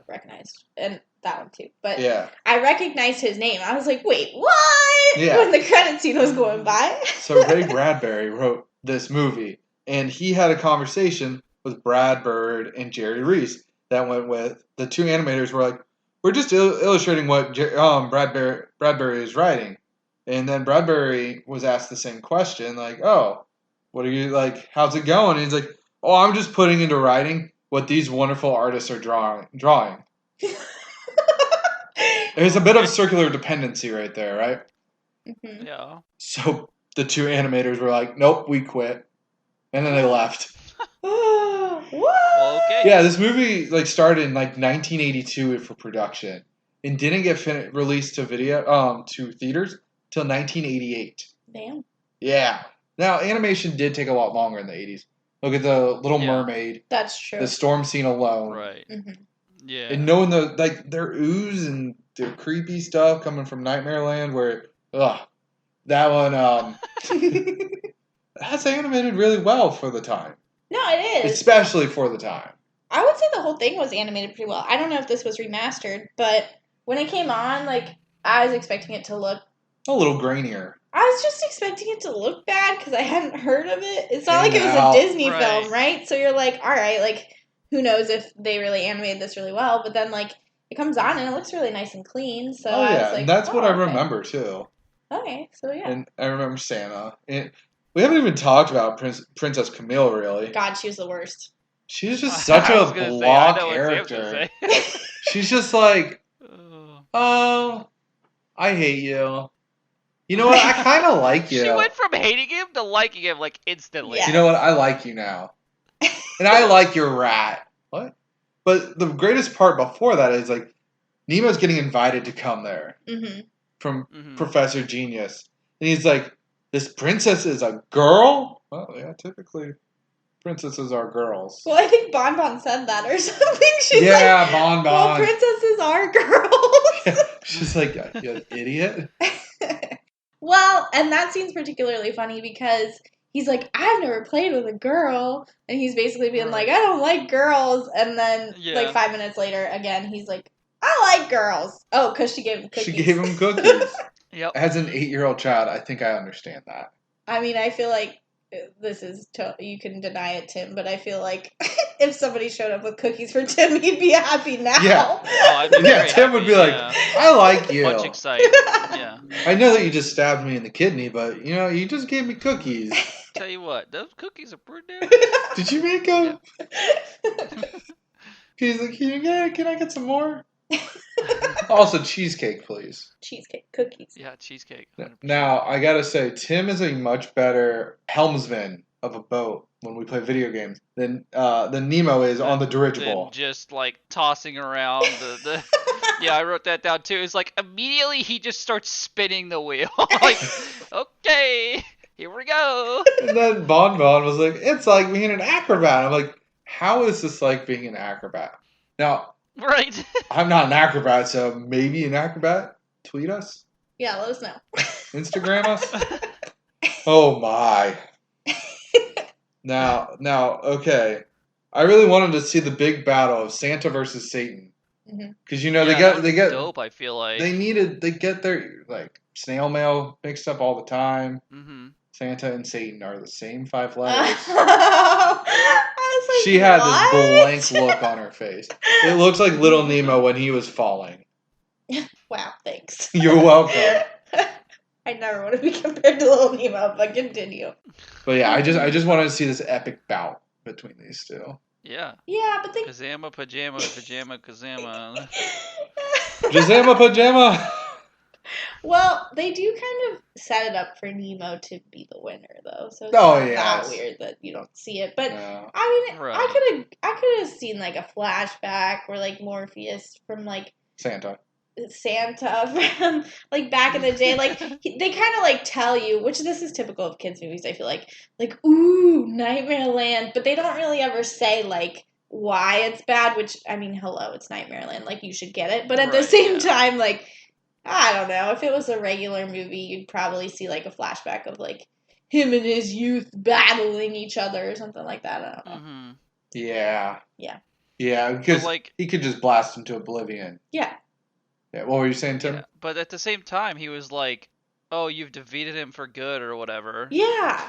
recognized, and that one too. But Yeah. I recognized his name. I was like, wait, what? Yeah. When the credit scene was going by. So Ray Bradbury wrote this movie, and he had a conversation with Brad Bird and Jerry Reese that went with the two animators were like, we're just illustrating what Bradbury is writing. And then Bradbury was asked the same question, like, oh, what are you, like, how's it going? And he's like, oh, I'm just putting into writing what these wonderful artists are drawing. There's a bit of circular dependency right there, right? Mm-hmm. Yeah. So the two animators were like, nope, we quit. And then they left. What? Well, okay. Yeah, this movie like started in like 1982 for production and didn't get released to to theaters till 1988. Damn. Yeah. Now animation did take a lot longer in the 80s. Look at the Little Yeah. Mermaid, That's true. the storm scene alone, Right. Mm-hmm. Yeah. and knowing their ooze and their creepy stuff coming from Nightmare Land, where that one that's animated really well for the time, No, it is. especially for the time. I would say the whole thing was animated pretty well. I don't know if this was remastered, but when it came on, like, I was expecting it to look. A little grainier. I was just expecting it to look bad because I hadn't heard of it. It's not like it was Out. a Disney Right. film, right? So you're like, all right, like, who knows if they really animated this really well? But then, like, it comes on and it looks really nice and clean. So I was like, and that's what I okay. remember too. Okay, so yeah. And I remember Santa. And we haven't even talked about Princess Camille, really. God, she was the worst. She's just such I was a gonna say, blah I know what Sam's gonna character. say. She's just like, Oh. oh, I hate you. You know what? I kind of like you. She went from hating him to liking him like instantly. Yeah. You know what? I like you now. And I like your rat. What? But the greatest part before that is like, Nemo's getting invited to come there Mm-hmm. from Mhm. Professor Genius. And he's like, this princess is a girl? Well, yeah, typically princesses are girls. Well, I think Bon Bon said that or something. She's Yeah, like, Bon well, Bon. princesses are girls. She's like, you idiot. Well, and that scene's particularly funny because he's like, I've never played with a girl. And he's basically being like, Right. I don't like girls. And then, Yeah. like, 5 minutes later, again, he's like, I like girls. Oh, because she gave him cookies. She gave him cookies. Yep. As an 8-year-old child, I think I understand that. I mean, I feel like this is you can deny it, Tim, but I feel like if somebody showed up with cookies for Tim, he'd be happy now. Yeah. Oh, I'd be Yeah, very Tim would happy, be like, yeah. I like you. Much excited. Yeah. I know that you just stabbed me in the kidney, but, you know, you just gave me cookies. Tell you what, those cookies are pretty damn. Did you make them? He's like, can I get some more? Also, cheesecake, please. Cheesecake, cookies. Yeah, cheesecake. 100%. Now, I gotta say, Tim is a much better helmsman of a boat when we play video games than Nemo is on the Than dirigible. just like tossing around the Yeah, I wrote that down too. It's like immediately he just starts spinning the wheel. Like, okay, here we go. And then Bon was like, it's like being an acrobat. I'm like, how is this like being an acrobat? Now, Right. I'm not an acrobat, so maybe an acrobat. Tweet us. Yeah, let us know. Instagram us. Oh my. Now, okay. I really wanted to see the big battle of Santa versus Satan, because you know Yeah, they get dope. I feel like they get their like snail mail mixed up all the time. Mm-hmm. Santa and Satan are the same 5 letters. I was like, She had what? this blank look on her face. It looks like Little Nemo when he was falling. Wow, thanks. You're welcome. I never want to be compared to Little Nemo, but continue. But yeah, I just wanted to see this epic bout between these two. Yeah. Yeah, but they... Kazama, pajama, kazama. Jazama pajama. Well, they do kind of set it up for Nemo to be the winner, though. So it's Oh, not yes. that weird that you don't see it. But No. I mean, Right. I could have seen like a flashback where like Morpheus from like Santa from like back in the day, like they kind of like tell you, which this is typical of kids movies. I feel like ooh, Nightmare Land, but they don't really ever say like why it's bad. Which I mean, hello, it's Nightmare Land, like you should get it. But at the Right, same yeah. time, like I don't know, if it was a regular movie, you'd probably see like a flashback of like him and his youth battling each other or something like that. I don't know. Mm-hmm. Yeah. Yeah. Yeah, because like he could just blast into oblivion. Yeah. Yeah. What were you saying, Tim? Yeah. But at the same time, he was like, "Oh, you've defeated him for good or whatever." Yeah.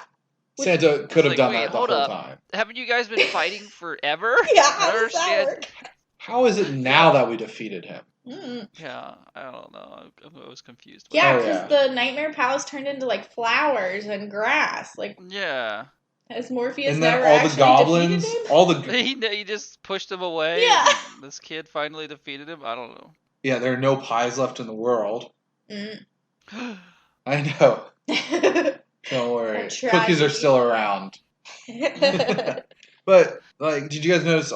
Santa could have like, done wait, that the hold whole up. time. Haven't you guys been fighting forever? Yeah, I how don't does that understand. work? How is it now that we defeated him? Mm. Yeah, I don't know. I was confused. Yeah, Oh, because yeah. the Nightmare Palace turned into like flowers and grass. Like, Yeah. has Morpheus And then never all the actually goblins, defeated him? all the He just pushed him away. Yeah. And this kid finally defeated him. I don't know. yeah, there are no pies left in the world. Mm. I know. Don't worry, A cookies are tragedy. still around. But like, did you guys notice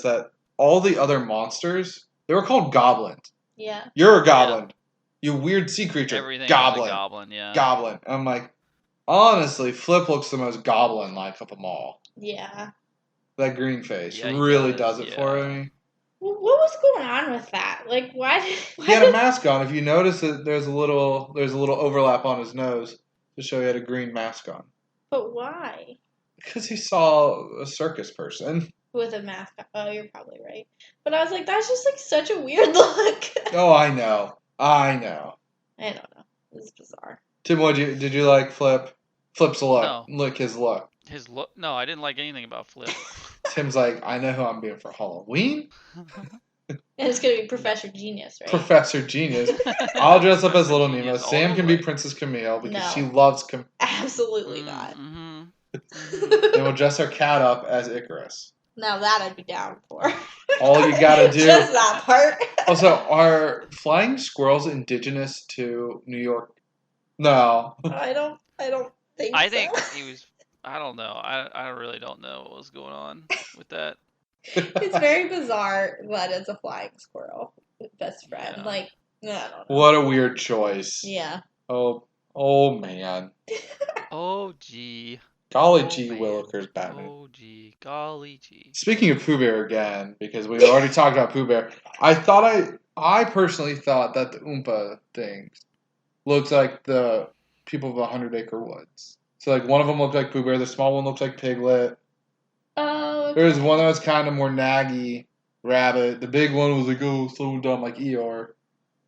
that all the other monsters, they were called goblins? Yeah. You're a goblin. You weird sea creature. Everything Goblin. was a goblin, yeah. Goblin. I'm like, honestly, Flip looks the most goblin-like of them all. Yeah. That green face Yeah, he really does, does it yeah. for me. Well, what was going on with that? Like, why He had a did... mask on. If you notice that there's a little overlap on his nose to show he had a green mask on. But why? Because he saw a circus person. With a mask on. Oh, you're probably right. But I was like, that's just like such a weird look. Oh, I know. I don't know. This is bizarre. Tim, did you like Flip? Flip's look. No. Look, his look. His look. No, I didn't like anything about Flip. Tim's like, I know who I'm being for Halloween. And it's going to be Professor Genius, right? Professor Genius. I'll dress up as Little Nemo. Genius all Sam the can be way. Princess Camille because No. she loves Absolutely not. Mm-hmm. Then we'll dress our cat up as Icarus. Now that I'd be down for. All you gotta do. Just that part. Also, are flying squirrels indigenous to New York? No. I don't think I so. think he was. I don't know. I really don't know what was going on with that. It's very bizarre that it's a flying squirrel. Best friend. Yeah. Like, I don't know. What a weird choice. Yeah. Oh man. Oh gee. Golly Oh, gee man. Willikers Batman. Oh gee. Golly gee. Speaking of Pooh Bear again, because we already talked about Pooh Bear, I personally thought that the Oompa thing looks like the people of 100 Acre Woods. So, like, one of them looked like Pooh Bear. The small one looked like Piglet. Oh, okay. There was one that was kind of more naggy, Rabbit. The big one was like, oh, slow and dumb, like Eeyore.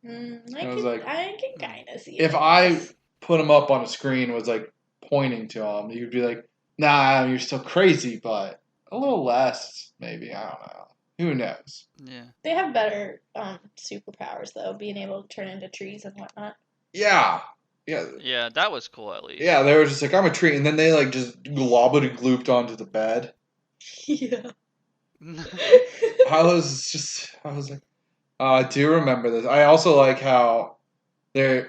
I can kind of see if it. I put them up on a screen, was like pointing to them, you'd be like, nah, you're still crazy, but a little less, maybe. I don't know. Who knows? Yeah. They have better superpowers, though, being able to turn into trees and whatnot. Yeah. Yeah, that was cool at least. Yeah, they were just like, I'm a tree, and then they like just globbity glooped onto the bed. Yeah. I was like, I do remember this. I also like how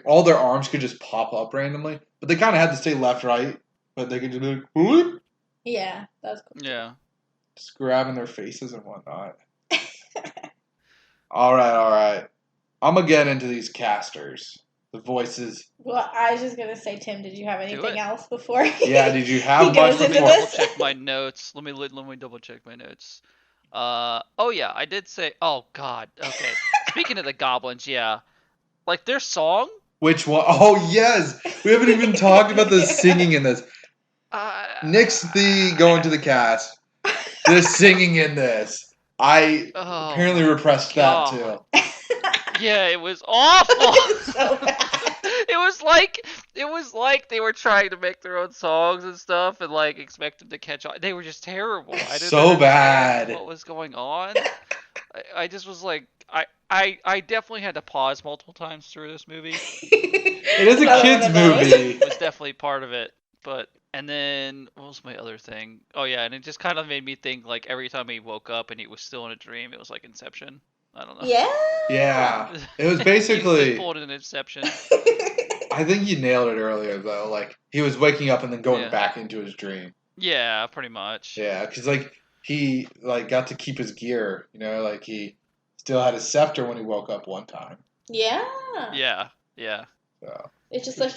all their arms could just pop up randomly, but they kind of had to stay left, right, but they could just be like, whoop, Yeah, that's cool. Yeah. just grabbing their faces and whatnot. All right. I'm gonna get into these casters, the voices. Well, I was just gonna say, Tim, did you have anything else before? Yeah, did you have he much goes into before? Double this? check my notes. Let me double check my notes. Oh yeah, I did say. Oh god. Okay. Speaking of the goblins, yeah, like their song. Which one? Oh yes, we haven't even talked about the singing in this. Nix the going to the cast. The singing in this. I apparently repressed that too. Yeah, it was awful. It's so bad. It was like they were trying to make their own songs and stuff, and like expect them to catch on. They were just terrible. I didn't So understand bad. what was going on. I just was like, I definitely had to pause multiple times through this movie. It is a kids movie. It was definitely part of it, but. And then, what was my other thing? Oh yeah, and it just kind of made me think, like, every time he woke up and he was still in a dream, it was like Inception. I don't know. Yeah. It was basically... he pulled an Inception. I think you nailed it earlier, though. Like, he was waking up and then going back into his dream. Yeah, pretty much. Yeah, because, like, he, like, got to keep his gear, you know? Like, he still had his scepter when he woke up one time. Yeah. So. It's just like...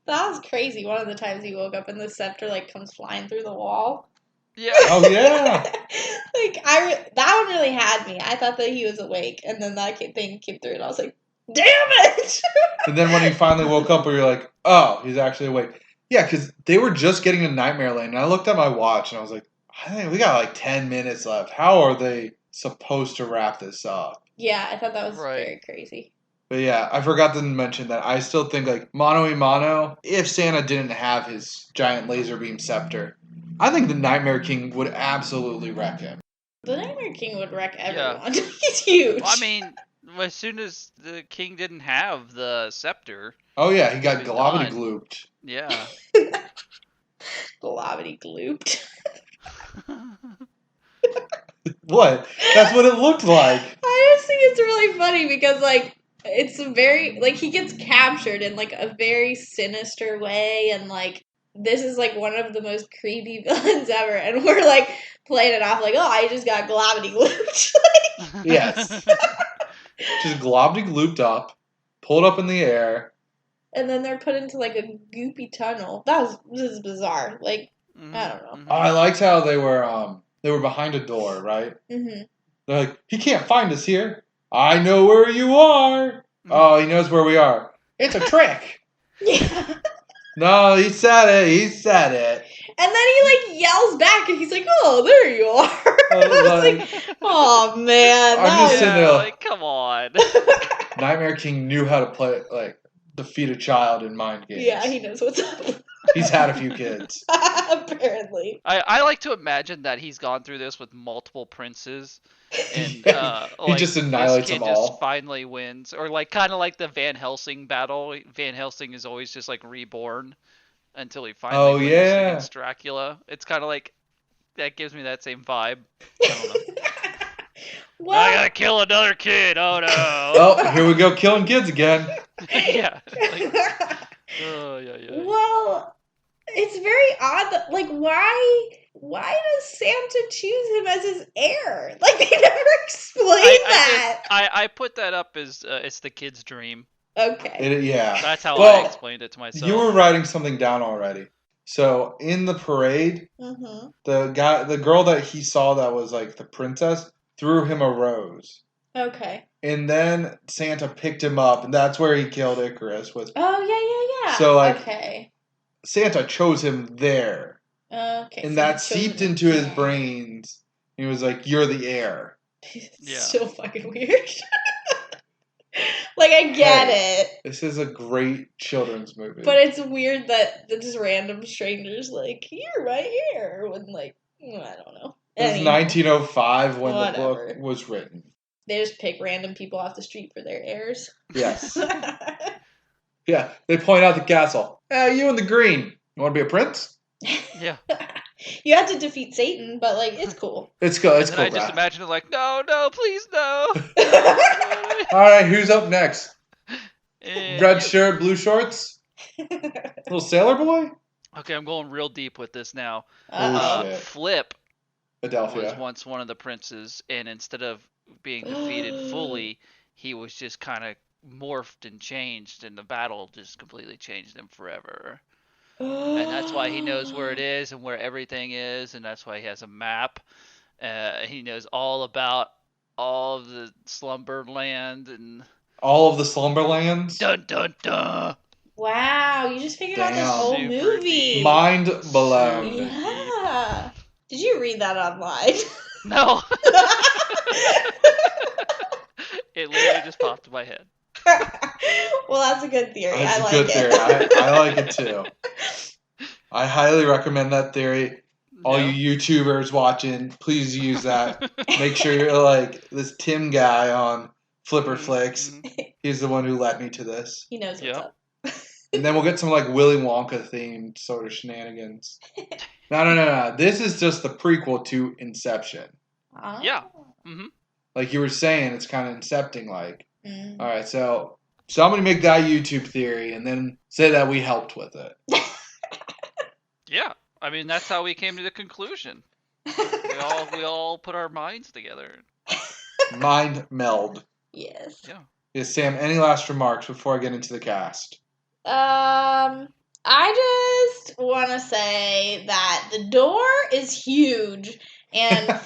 That was crazy. One of the times he woke up and the scepter like comes flying through the wall. Yeah. Oh yeah. That one really had me. I thought that he was awake, and then that thing came through, and I was like, "Damn it!" And then when he finally woke up, we were like, "Oh, he's actually awake." Yeah, because they were just getting to Nightmare Lane, and I looked at my watch, and I was like, "I think we got like 10 minutes left. How are they supposed to wrap this up?" Yeah, I thought that was very crazy. But yeah, I forgot to mention that I still think, like, mano a mano, if Santa didn't have his giant laser beam scepter, I think the Nightmare King would absolutely wreck him. The Nightmare King would wreck everyone. Yeah. He's huge. I mean, as soon as the king didn't have the scepter... Oh yeah, he got globbity glooped. Yeah. Globbity glooped. What? That's what it looked like. I just think it's really funny because, like, it's a very, like, he gets captured in, like, a very sinister way, and, like, this is, like, one of the most creepy villains ever, and we're, like, playing it off like, oh, I just got globbity glooped. Yes. Just globbity glooped up, pulled up in the air. And then they're put into, like, a goopy tunnel. This is bizarre. Like, I don't know. Oh, I liked how they were behind a door, right? Mm-hmm. They're like, he can't find us here. I know where you are. Oh, he knows where we are. It's a trick. Yeah. No, he said it. And then he, like, yells back, and he's like, oh, there you are. I was like, oh, man. I'm just sitting there like, come on. Nightmare King knew how to play, like, defeat a child in mind games. Yeah, he knows what's up. He's had a few kids. Apparently. I like to imagine that he's gone through this with multiple princes. And he just annihilates them all. Just finally wins, or like kind of like the Van Helsing battle. Van Helsing is always just like reborn until he finally wins against Dracula. It's kind of like that gives me that same vibe. I don't know. Well, I gotta kill another kid. Oh no! Oh, here we go, killing kids again. Yeah. Yeah. Well, it's very odd that, like, why does Santa choose him as his heir? Like, they never explain that. I put that up as it's the kid's dream. Okay. Yeah. That's how I explained it to myself. You were writing something down already. So in the parade, the girl that he saw that was like the princess threw him a rose. Okay. And then Santa picked him up, and that's where he killed Icarus. Oh yeah. So like, okay. Santa chose him there. Okay. And so that he chose seeped him into his there. brains. He was like, "You're the heir." Yeah. So fucking weird. Like, I get it. This is a great children's movie. But it's weird that just random strangers, like, you're my heir. When, like, I don't know. It was Anyhow, 1905 when the whatever. book was written. They just pick random people off the street for their heirs. Yes. Yeah, they point out the castle. You in the green. You want to be a prince? Yeah. You have to defeat Satan, but, like, it's cool. It's cool. It's And cool. I just Brad. imagine it like, no, please, no. All right, who's up next? And Red you. shirt, blue shorts. Little sailor boy. Okay, I'm going real deep with this now. Uh-oh. shit. Flip was Adelphia. once one of the princes, and instead of being defeated fully, he was just kind of morphed and changed, and the battle just completely changed him forever. And that's why he knows where it is and where everything is, and that's why he has a map. He knows all about all of the Slumberland and All of the Slumberlands. dun dun dun. Wow, you just figured out this Damn. whole Super movie. deep. Mind blown. Super Yeah. Did you read that online? No. It literally just popped in my head. Well, that's a good theory. That's I a like good it. theory. I like it too. I highly recommend that theory. All No? you YouTubers watching, please use that. Make sure you're like this Tim guy on Flipper Flix. Mhm. He's the one who led me to this. He knows what's Yep. up. And then we'll get some like Willy Wonka themed sort of shenanigans. No. This is just the prequel to Inception. Oh. Yeah. Mm-hmm. Like you were saying, it's kind of incepting like. Mm. All right, so somebody make that YouTube theory and then say that we helped with it. Yeah. I mean, that's how we came to the conclusion. We all put our minds together. Mind meld. Yes. Yeah. Yes, Sam, any last remarks before I get into the cast? I just want to say that the door is huge and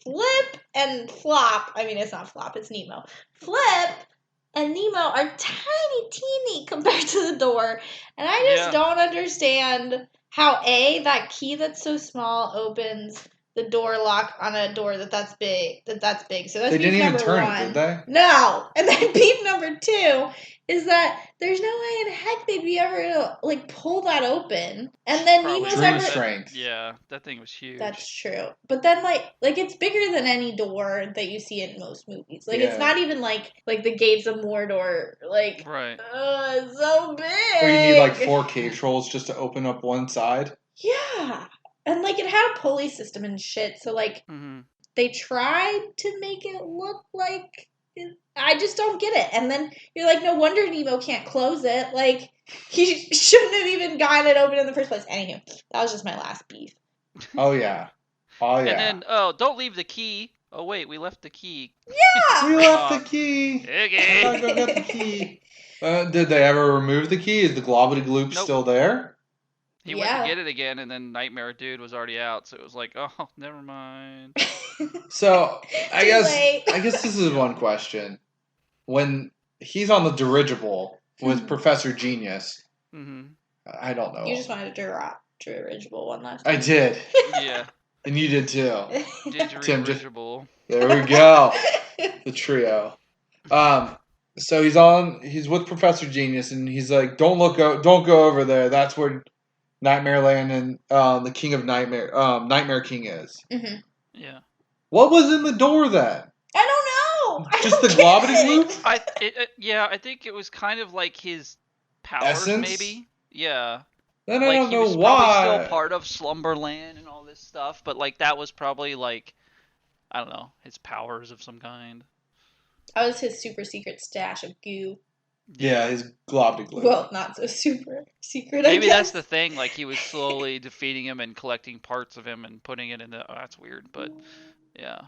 Flip and Flop, I mean, it's not Flop, it's Nemo. Flip and Nemo are tiny, teeny compared to the door. And I just Yeah. don't understand how, that key that's so small opens the door lock on a door that's big. So that's They beef didn't even number turn one. it, did they? No. And then beef number two is that there's no way in heck they'd be ever to, like, pull that open. And then Probably Nemo's True ever... strength. Yeah, that thing was huge. That's true. But then, like it's bigger than any door that you see in most movies. Like, Yeah. it's not even like the gates of Mordor. Like, Right. it's so big. Or you need like 4 cage rolls just to open up one side. Yeah. And, like, it had a pulley system and shit. So, like, Mm-hmm. they tried to make it look like... I just don't get it. And then you're like, no wonder Nemo can't close it. Like, he shouldn't have even gotten it open in the first place. Anywho, that was just my last beef. Oh yeah. Oh yeah. And then, don't leave the key. Oh wait, we left the key. Yeah! We left the key. Okay. I go get the key. Did they ever remove the key? Is the globbity gloop Nope. still there? He went to get it again, and then Nightmare Dude was already out, so it was like, oh, never mind. So I Too guess late. this is one question. When he's on the dirigible with Professor Genius, Mm-hmm. I don't know. You just wanted to dirigible one last I time. did, Yeah. and you did too. Tim, Didgeridoo. There we go. The trio. So he's with Professor Genius, and he's like, don't go over there. That's where Nightmare Land and the King of Nightmare King is. Mm-hmm. Yeah. What was in the door then? I don't know. Just the globbity gloop? I think it was kind of like his powers, Essence? maybe. Yeah. Then I Like don't he know was why. probably still part of Slumberland and all this stuff, but like that was probably like, I don't know, his powers of some kind. That was his super secret stash of goo. Yeah, his globbity gloop. Well, not so super secret, Maybe I guess. that's the thing. Like he was slowly defeating him and collecting parts of him and putting it into. Oh, that's weird, but yeah.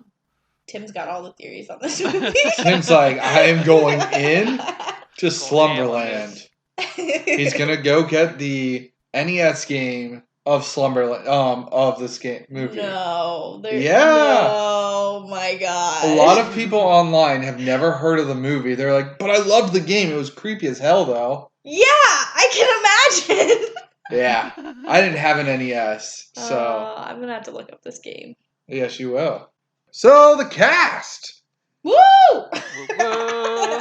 Tim's got all the theories on this movie. Tim's like, I am going in to Go Slumberland. He's gonna go get the NES game of Slumberland, of this movie. No. Yeah. No, my God. A lot of people online have never heard of the movie. They're like, but I loved the game. It was creepy as hell, though. Yeah, I can imagine. Yeah. I didn't have an NES, so I'm gonna have to look up this game. yes, you will. So the cast. Woo! Whoa.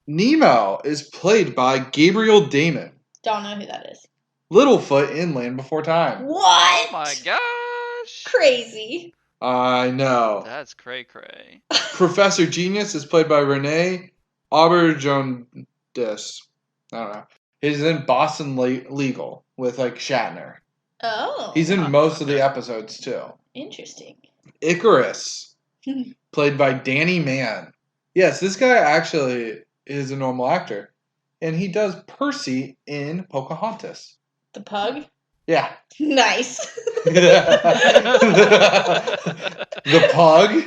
Nemo is played by Gabriel Damon. Don't know who that is. Littlefoot in Land Before Time. What? Oh my gosh. Crazy. I know. That's cray cray. Professor Genius is played by Renee Auberjonois. I don't know. He's in Boston Legal with like Shatner. Oh. He's in most of the okay. episodes too. Interesting. Icarus, played by Danny Mann. Yes, this guy actually is a normal actor, and he does Percy in Pocahontas. The pug? Yeah. Nice. The pug.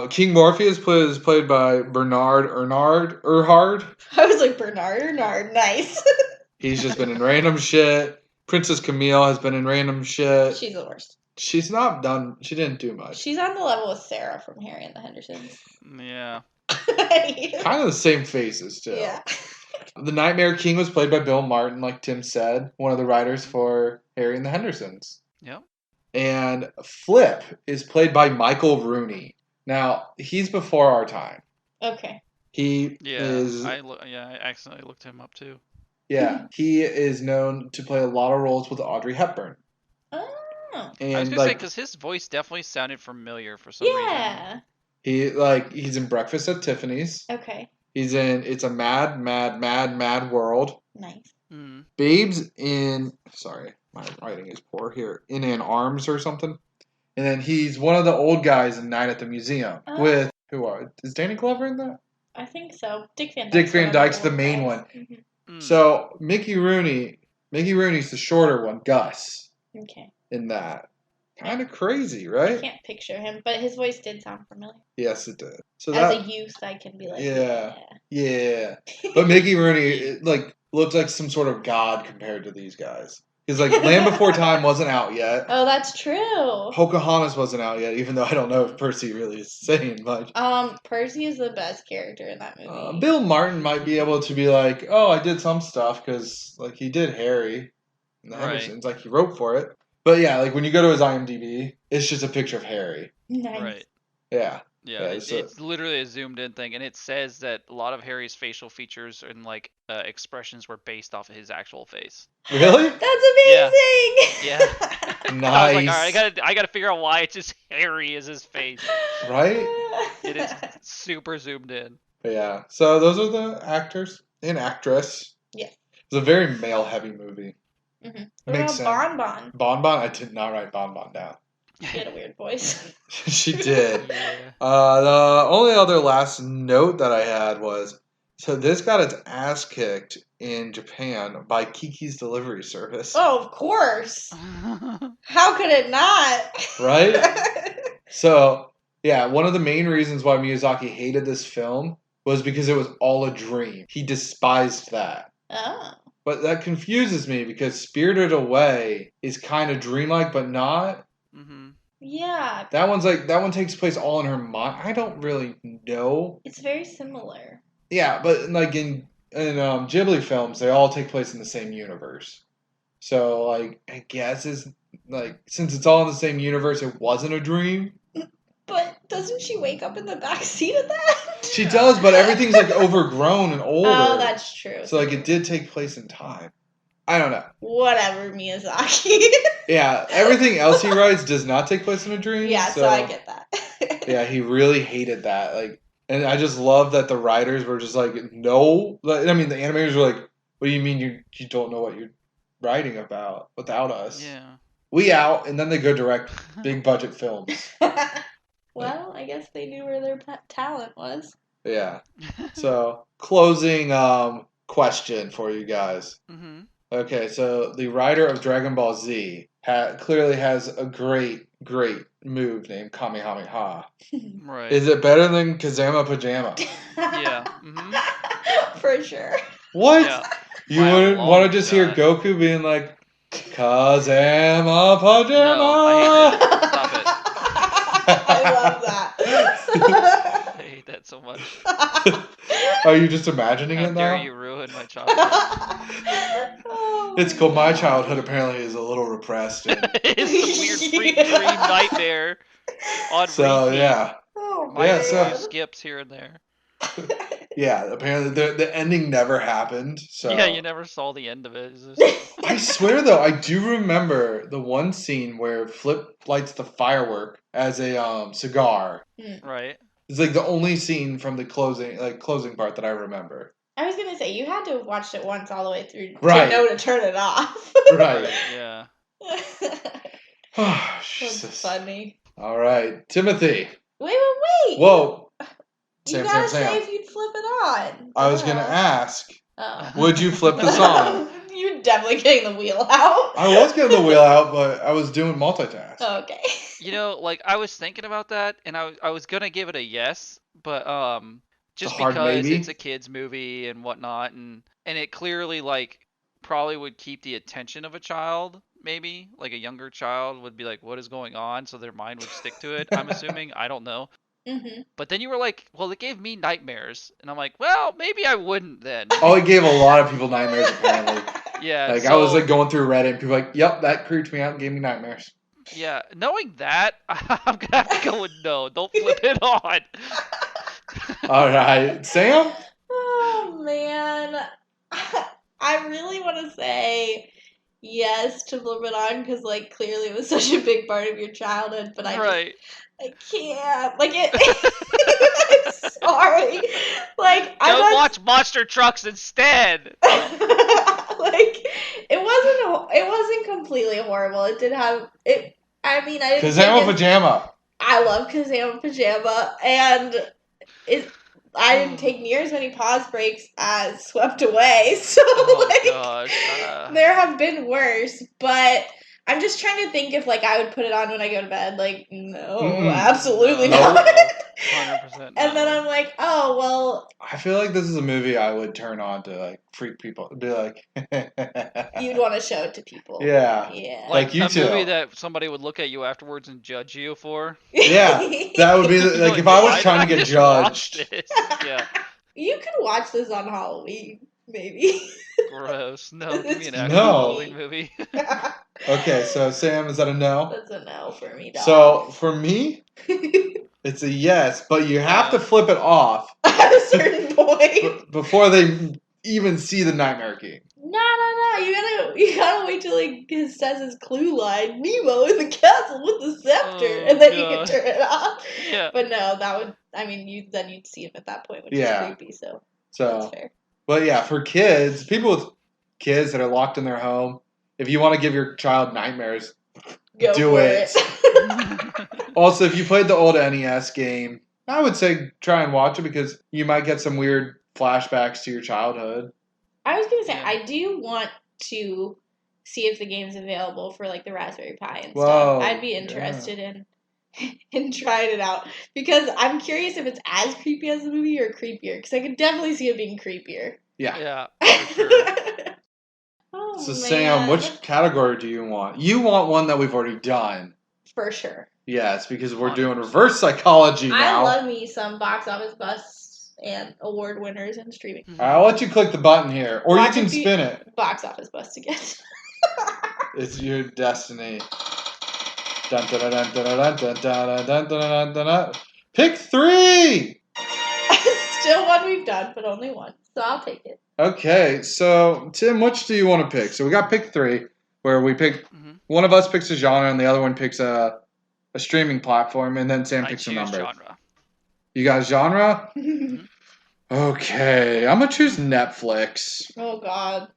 King Morpheus is played by Bernard Erhard. I was like, Bernard. Nice. He's just been in random shit. Princess Camille has been in random shit. She's the worst. She didn't do much. She's on the level with Sarah from Harry and the Hendersons. Yeah. Kind of the same faces, too. Yeah. The Nightmare King was played by Bill Martin, like Tim said, one of the writers for Harry and the Hendersons. Yep. And Flip is played by Michael Rooney. Now, he's before our time. Okay. He Yeah. is... I accidentally looked him up too. Yeah, he is known to play a lot of roles with Audrey Hepburn. Oh. I was And gonna say because his voice definitely sounded familiar for some reason. Yeah. he's in Breakfast at Tiffany's. Okay. He's in It's a Mad, Mad, Mad, Mad World. Nice. Mm. Babes in... Sorry, my writing is poor here. In Arms or something. And then he's one of the old guys in Night at the Museum. Oh. With... Is Danny Glover in that? I think so. Dick Van Dyke's the main one. Mm-hmm. Mm. So, Mickey Rooney's the shorter one, Gus, Okay. in that. Kind of crazy, I right? can't picture him, but his voice did sound familiar. Yes, it did. So As a youth, I can be like, Yeah. Yeah. But Mickey Rooney, looks like some sort of god compared to these guys. Because, Land Before Time wasn't out yet. Oh, that's true. Pocahontas wasn't out yet, even though I don't know if Percy really is saying much. Percy is the best character in that movie. Bill Martin might be able to be like, oh, I did some stuff, because, he did Harry and the Right. Hendersons. He wrote for it. But, yeah, when you go to his IMDb, it's just a picture of Harry. Nice. Right. Yeah. Yeah, Yeah, it's literally a zoomed in thing, and it says that a lot of Harry's facial features and expressions were based off of his actual face. Really? That's amazing. Yeah. Nice. I was like, all right, I gotta figure out why it's just Harry is his face. Right? It is super zoomed in. But yeah. So those are the actors and actress. Yeah. It's a very male-heavy movie. Mm-hmm. Makes sense. Bonbon. Bonbon? I did not write Bonbon down. She had a weird voice. She did. Yeah. The only other last note that I had was, so this got its ass kicked in Japan by Kiki's Delivery Service. Oh, of course. How could it not? Right? So, yeah, one of the main reasons why Miyazaki hated this film was because it was all a dream. He despised that. Oh. But that confuses me because Spirited Away is kind of dreamlike, but not. Mm-hmm. Yeah. That one takes place all in her mind. I don't really know. It's very similar. Yeah, but in Ghibli films, they all take place in the same universe. So I guess it's since it's all in the same universe, it wasn't a dream. But doesn't she wake up in the back seat of that? She does, but everything's overgrown and older. Oh, that's true. So it did take place in time. I don't know. Whatever, Miyazaki. Yeah, everything else he writes does not take place in a dream. Yeah, so I get that. Yeah, he really hated that. And I just love that the writers were just no. The animators were like, what do you mean you don't know what you're writing about without us? Yeah. We out, and then they go direct big budget films. Well, I guess they knew where their talent was. Yeah. So, closing question for you guys. Mm-hmm. Okay, so the writer of Dragon Ball Z clearly has a great move named Kamehameha. Right. Is it better than Kazama Pajama? Yeah. Mm-hmm. For sure. What? Yeah. You By a wouldn't long want to just hear shot. Goku being like, Kazama Pajama? No, I hate that. Stop it. I love that. I hate that so much. Are you just imagining How it dare now? you ruin my childhood? It's cool. My childhood apparently is a little repressed. And It's a weird freak dream nightmare on so, repeat. yeah. Oh, Minus a so- few skips here and there. Yeah, apparently the ending never happened. So Yeah, you never saw the end of it. It's just... I swear though, I do remember the one scene where Flip lights the firework as a cigar. Right. It's like the only scene from the closing part that I remember. I was gonna say you had to have watched it once all the way through Right. to know to turn it off. Right. Yeah. Oh, That's Jesus. funny. All right, Timothy. Wait. Whoa. You Sam, gotta Sam, say Sam. if you'd flip it on. I was gonna ask, Oh. would you flip this on? You're definitely getting the wheel out. I was getting the wheel out, but I was doing multitask. Oh, okay. You know, like I was thinking about that, and I was gonna give it a yes, but just hard because maybe? it's a kids movie and whatnot, and it clearly like probably would keep the attention of a child, maybe like a younger child would be like, what is going on? So their mind would stick to it. I'm assuming. I don't know. Mm-hmm. But then you were like, well, it gave me nightmares, and I'm like, well, maybe I wouldn't then. Oh, it gave a lot of people nightmares apparently. Yeah. Like so, I was like going through Reddit and people were like, yep, that creeped me out and gave me nightmares. Yeah, knowing that, I'm gonna have to go with no. Don't flip it on. All right, Sam. Oh man, I really want to say yes to flip it on because like clearly it was such a big part of your childhood, but Right. I can't. Like it. I'm sorry. Like Go watch Monster Trucks instead. Like it wasn't completely horrible. It did have it. I mean, I didn't. Kazama Pajama. I love Kazama Pajama, and I didn't take near as many pause breaks as Swept Away. So Gosh. there have been worse, but I'm just trying to think if like I would put it on when I go to bed. Like, no, absolutely No. not. 100%. No. And then I'm like, oh well. I feel like this is a movie I would turn on to like freak people. Be like, You'd want to show it to people. Yeah. Yeah. Like you a too. movie that somebody would look at you afterwards and judge you for. Yeah, that would be like if I was "Why trying did to I get just watch judged. this?" Yeah. You could watch this on Halloween, maybe. Gross. No, give me an No. actual Halloween movie. Okay, so Sam, is that a no? That's a no for me, dog. So for me, it's a yes, but you have to flip it off At a certain point. before they even see the Nightmare King. No. You gotta wait till he says his clue line, Nemo in the castle with the scepter, and then you can turn it off. Yeah. But no, that would. I mean, you'd see him at that point, which is creepy. So that's fair. But yeah, for kids, people with kids that are locked in their home, if you want to give your child nightmares, Go do for it. Also, if you played the old NES game, I would say try and watch it because you might get some weird flashbacks to your childhood. I was gonna say I do want to see if the game's available for like the Raspberry Pi and stuff. I'd be interested in trying it out because I'm curious if it's as creepy as the movie or creepier because I could definitely see it being creepier. Yeah. For sure. Oh, So man. Sam, which category do you want? You want one that we've already done. For sure. Yes, because we're doing reverse psychology now. I love me some box office busts and award winners and streaming. I'll let you click the button here, or Watch you it can be- spin it. Box office bust again. It's your destiny. Dun, dun, dun, dun, dun, dun, dun, dun, dun, dun, dun. Pick 3! Still one we've done, but only one. So I'll take it. Okay, so Tim, which do you want to pick? So we got pick 3, where we pick one of us picks a genre and the other one picks a streaming platform, and then Sam picks a number. Genre. You got genre? Okay, I'm gonna choose Netflix. Oh God.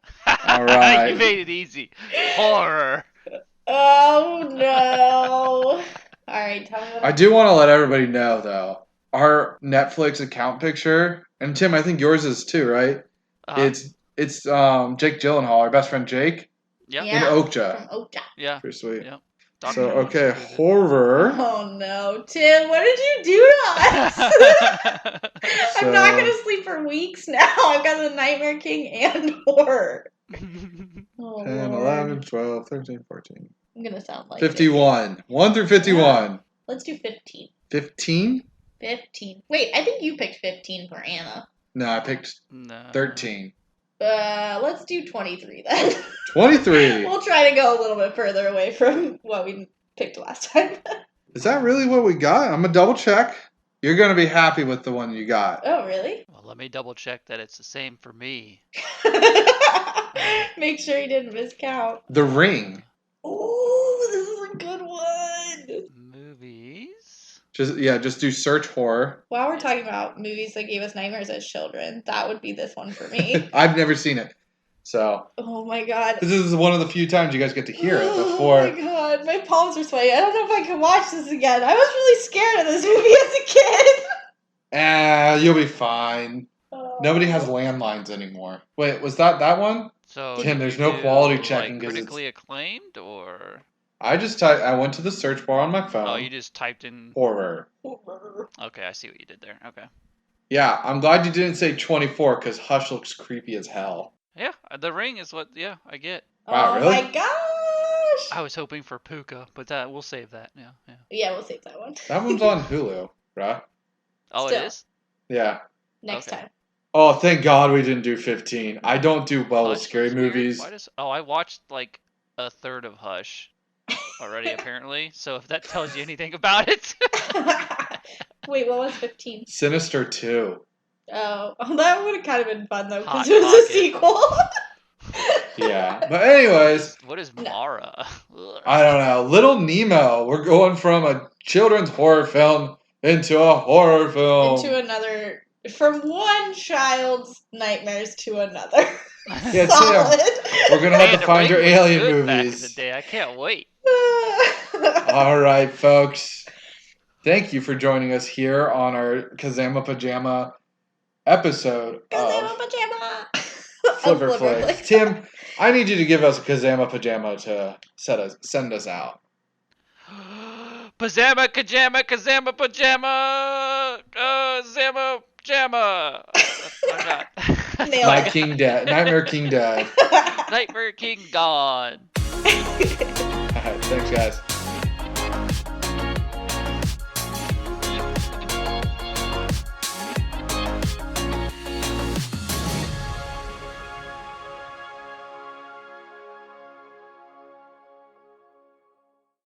All right. You made it easy. Horror. Oh no. All right, tell me what I do want to let everybody know though, our Netflix account picture, and Tim, I think yours is too, right? It's Jake Gyllenhaal, our best friend Jake. Yeah. In Okja. From Okja. Yeah. Pretty sweet. Yeah. So okay, horror. Oh no, Tim, what did you do to us? I'm not gonna sleep for weeks now. I've got the Nightmare King and horror. 10, Oh, 11, 12, 13, 14. I'm gonna sound like 51. 1 through 51. Yeah. Let's do 15. 15? 15. Wait, I think you picked 15 for Anna. No, I picked 13. Let's do 23 then. 23. We'll try to go a little bit further away from what we picked last time. Is that really what we got? I'm going to double check. You're going to be happy with the one you got. Oh, really? Well, let me double check that it's the same for me. Make sure you didn't miscount. The Ring. Ooh, this is a good one. Movies? Just do search horror. While we're talking about movies that gave us nightmares as children, that would be this one for me. I've never seen it. So. Oh my god. This is one of the few times you guys get to hear it before. Oh my god, my palms are sweaty. I don't know if I can watch this again. I was really scared of this movie as a kid. You'll be fine. Oh. Nobody has landlines anymore. Wait, was that one? So Tim, there's did no you quality do, checking like, 'cause critically acclaimed, or I went to the search bar on my phone. oh, you just typed in Horror. Okay, I see what you did there. Okay. Yeah, I'm glad you didn't say 24 because Hush looks creepy as hell. Yeah, The Ring is what. Yeah, I get. Wow, Oh really? my gosh! I was hoping for Puka, but we'll save that. Yeah. Yeah, we'll save that one. That one's on Hulu, right? Oh, Still. it is. Yeah. Next Okay. time. Oh, thank God we didn't do 15. I don't do well with Hush scary was weird. movies. Why does? Oh, I watched like a third of Hush already, apparently. So if that tells you anything about it. Wait, what was 15? Sinister 2. Oh, that would have kind of been fun though, because Hot it was a Pocket. sequel. Yeah. But anyways, What is No. Mara? I don't know. Little Nemo. We're going from a children's horror film into a horror film. Into another, from one child's nightmares to another. Yeah, Solid. We're going to have Man, to The find your Ring was alien good back in movies. the day. I can't wait. All right, folks. Thank you for joining us here on our Kazama Pajama episode Kazama of pajama. Flipper Of Flix. Flix. Tim, I need you to give us a Kazama Pajama to send us out. Pajama, kajama, kazama, pajama, zama, jama. I forgot. Nailed My it. King Dead. Nightmare King Dead. Nightmare King gone. All right, thanks, guys.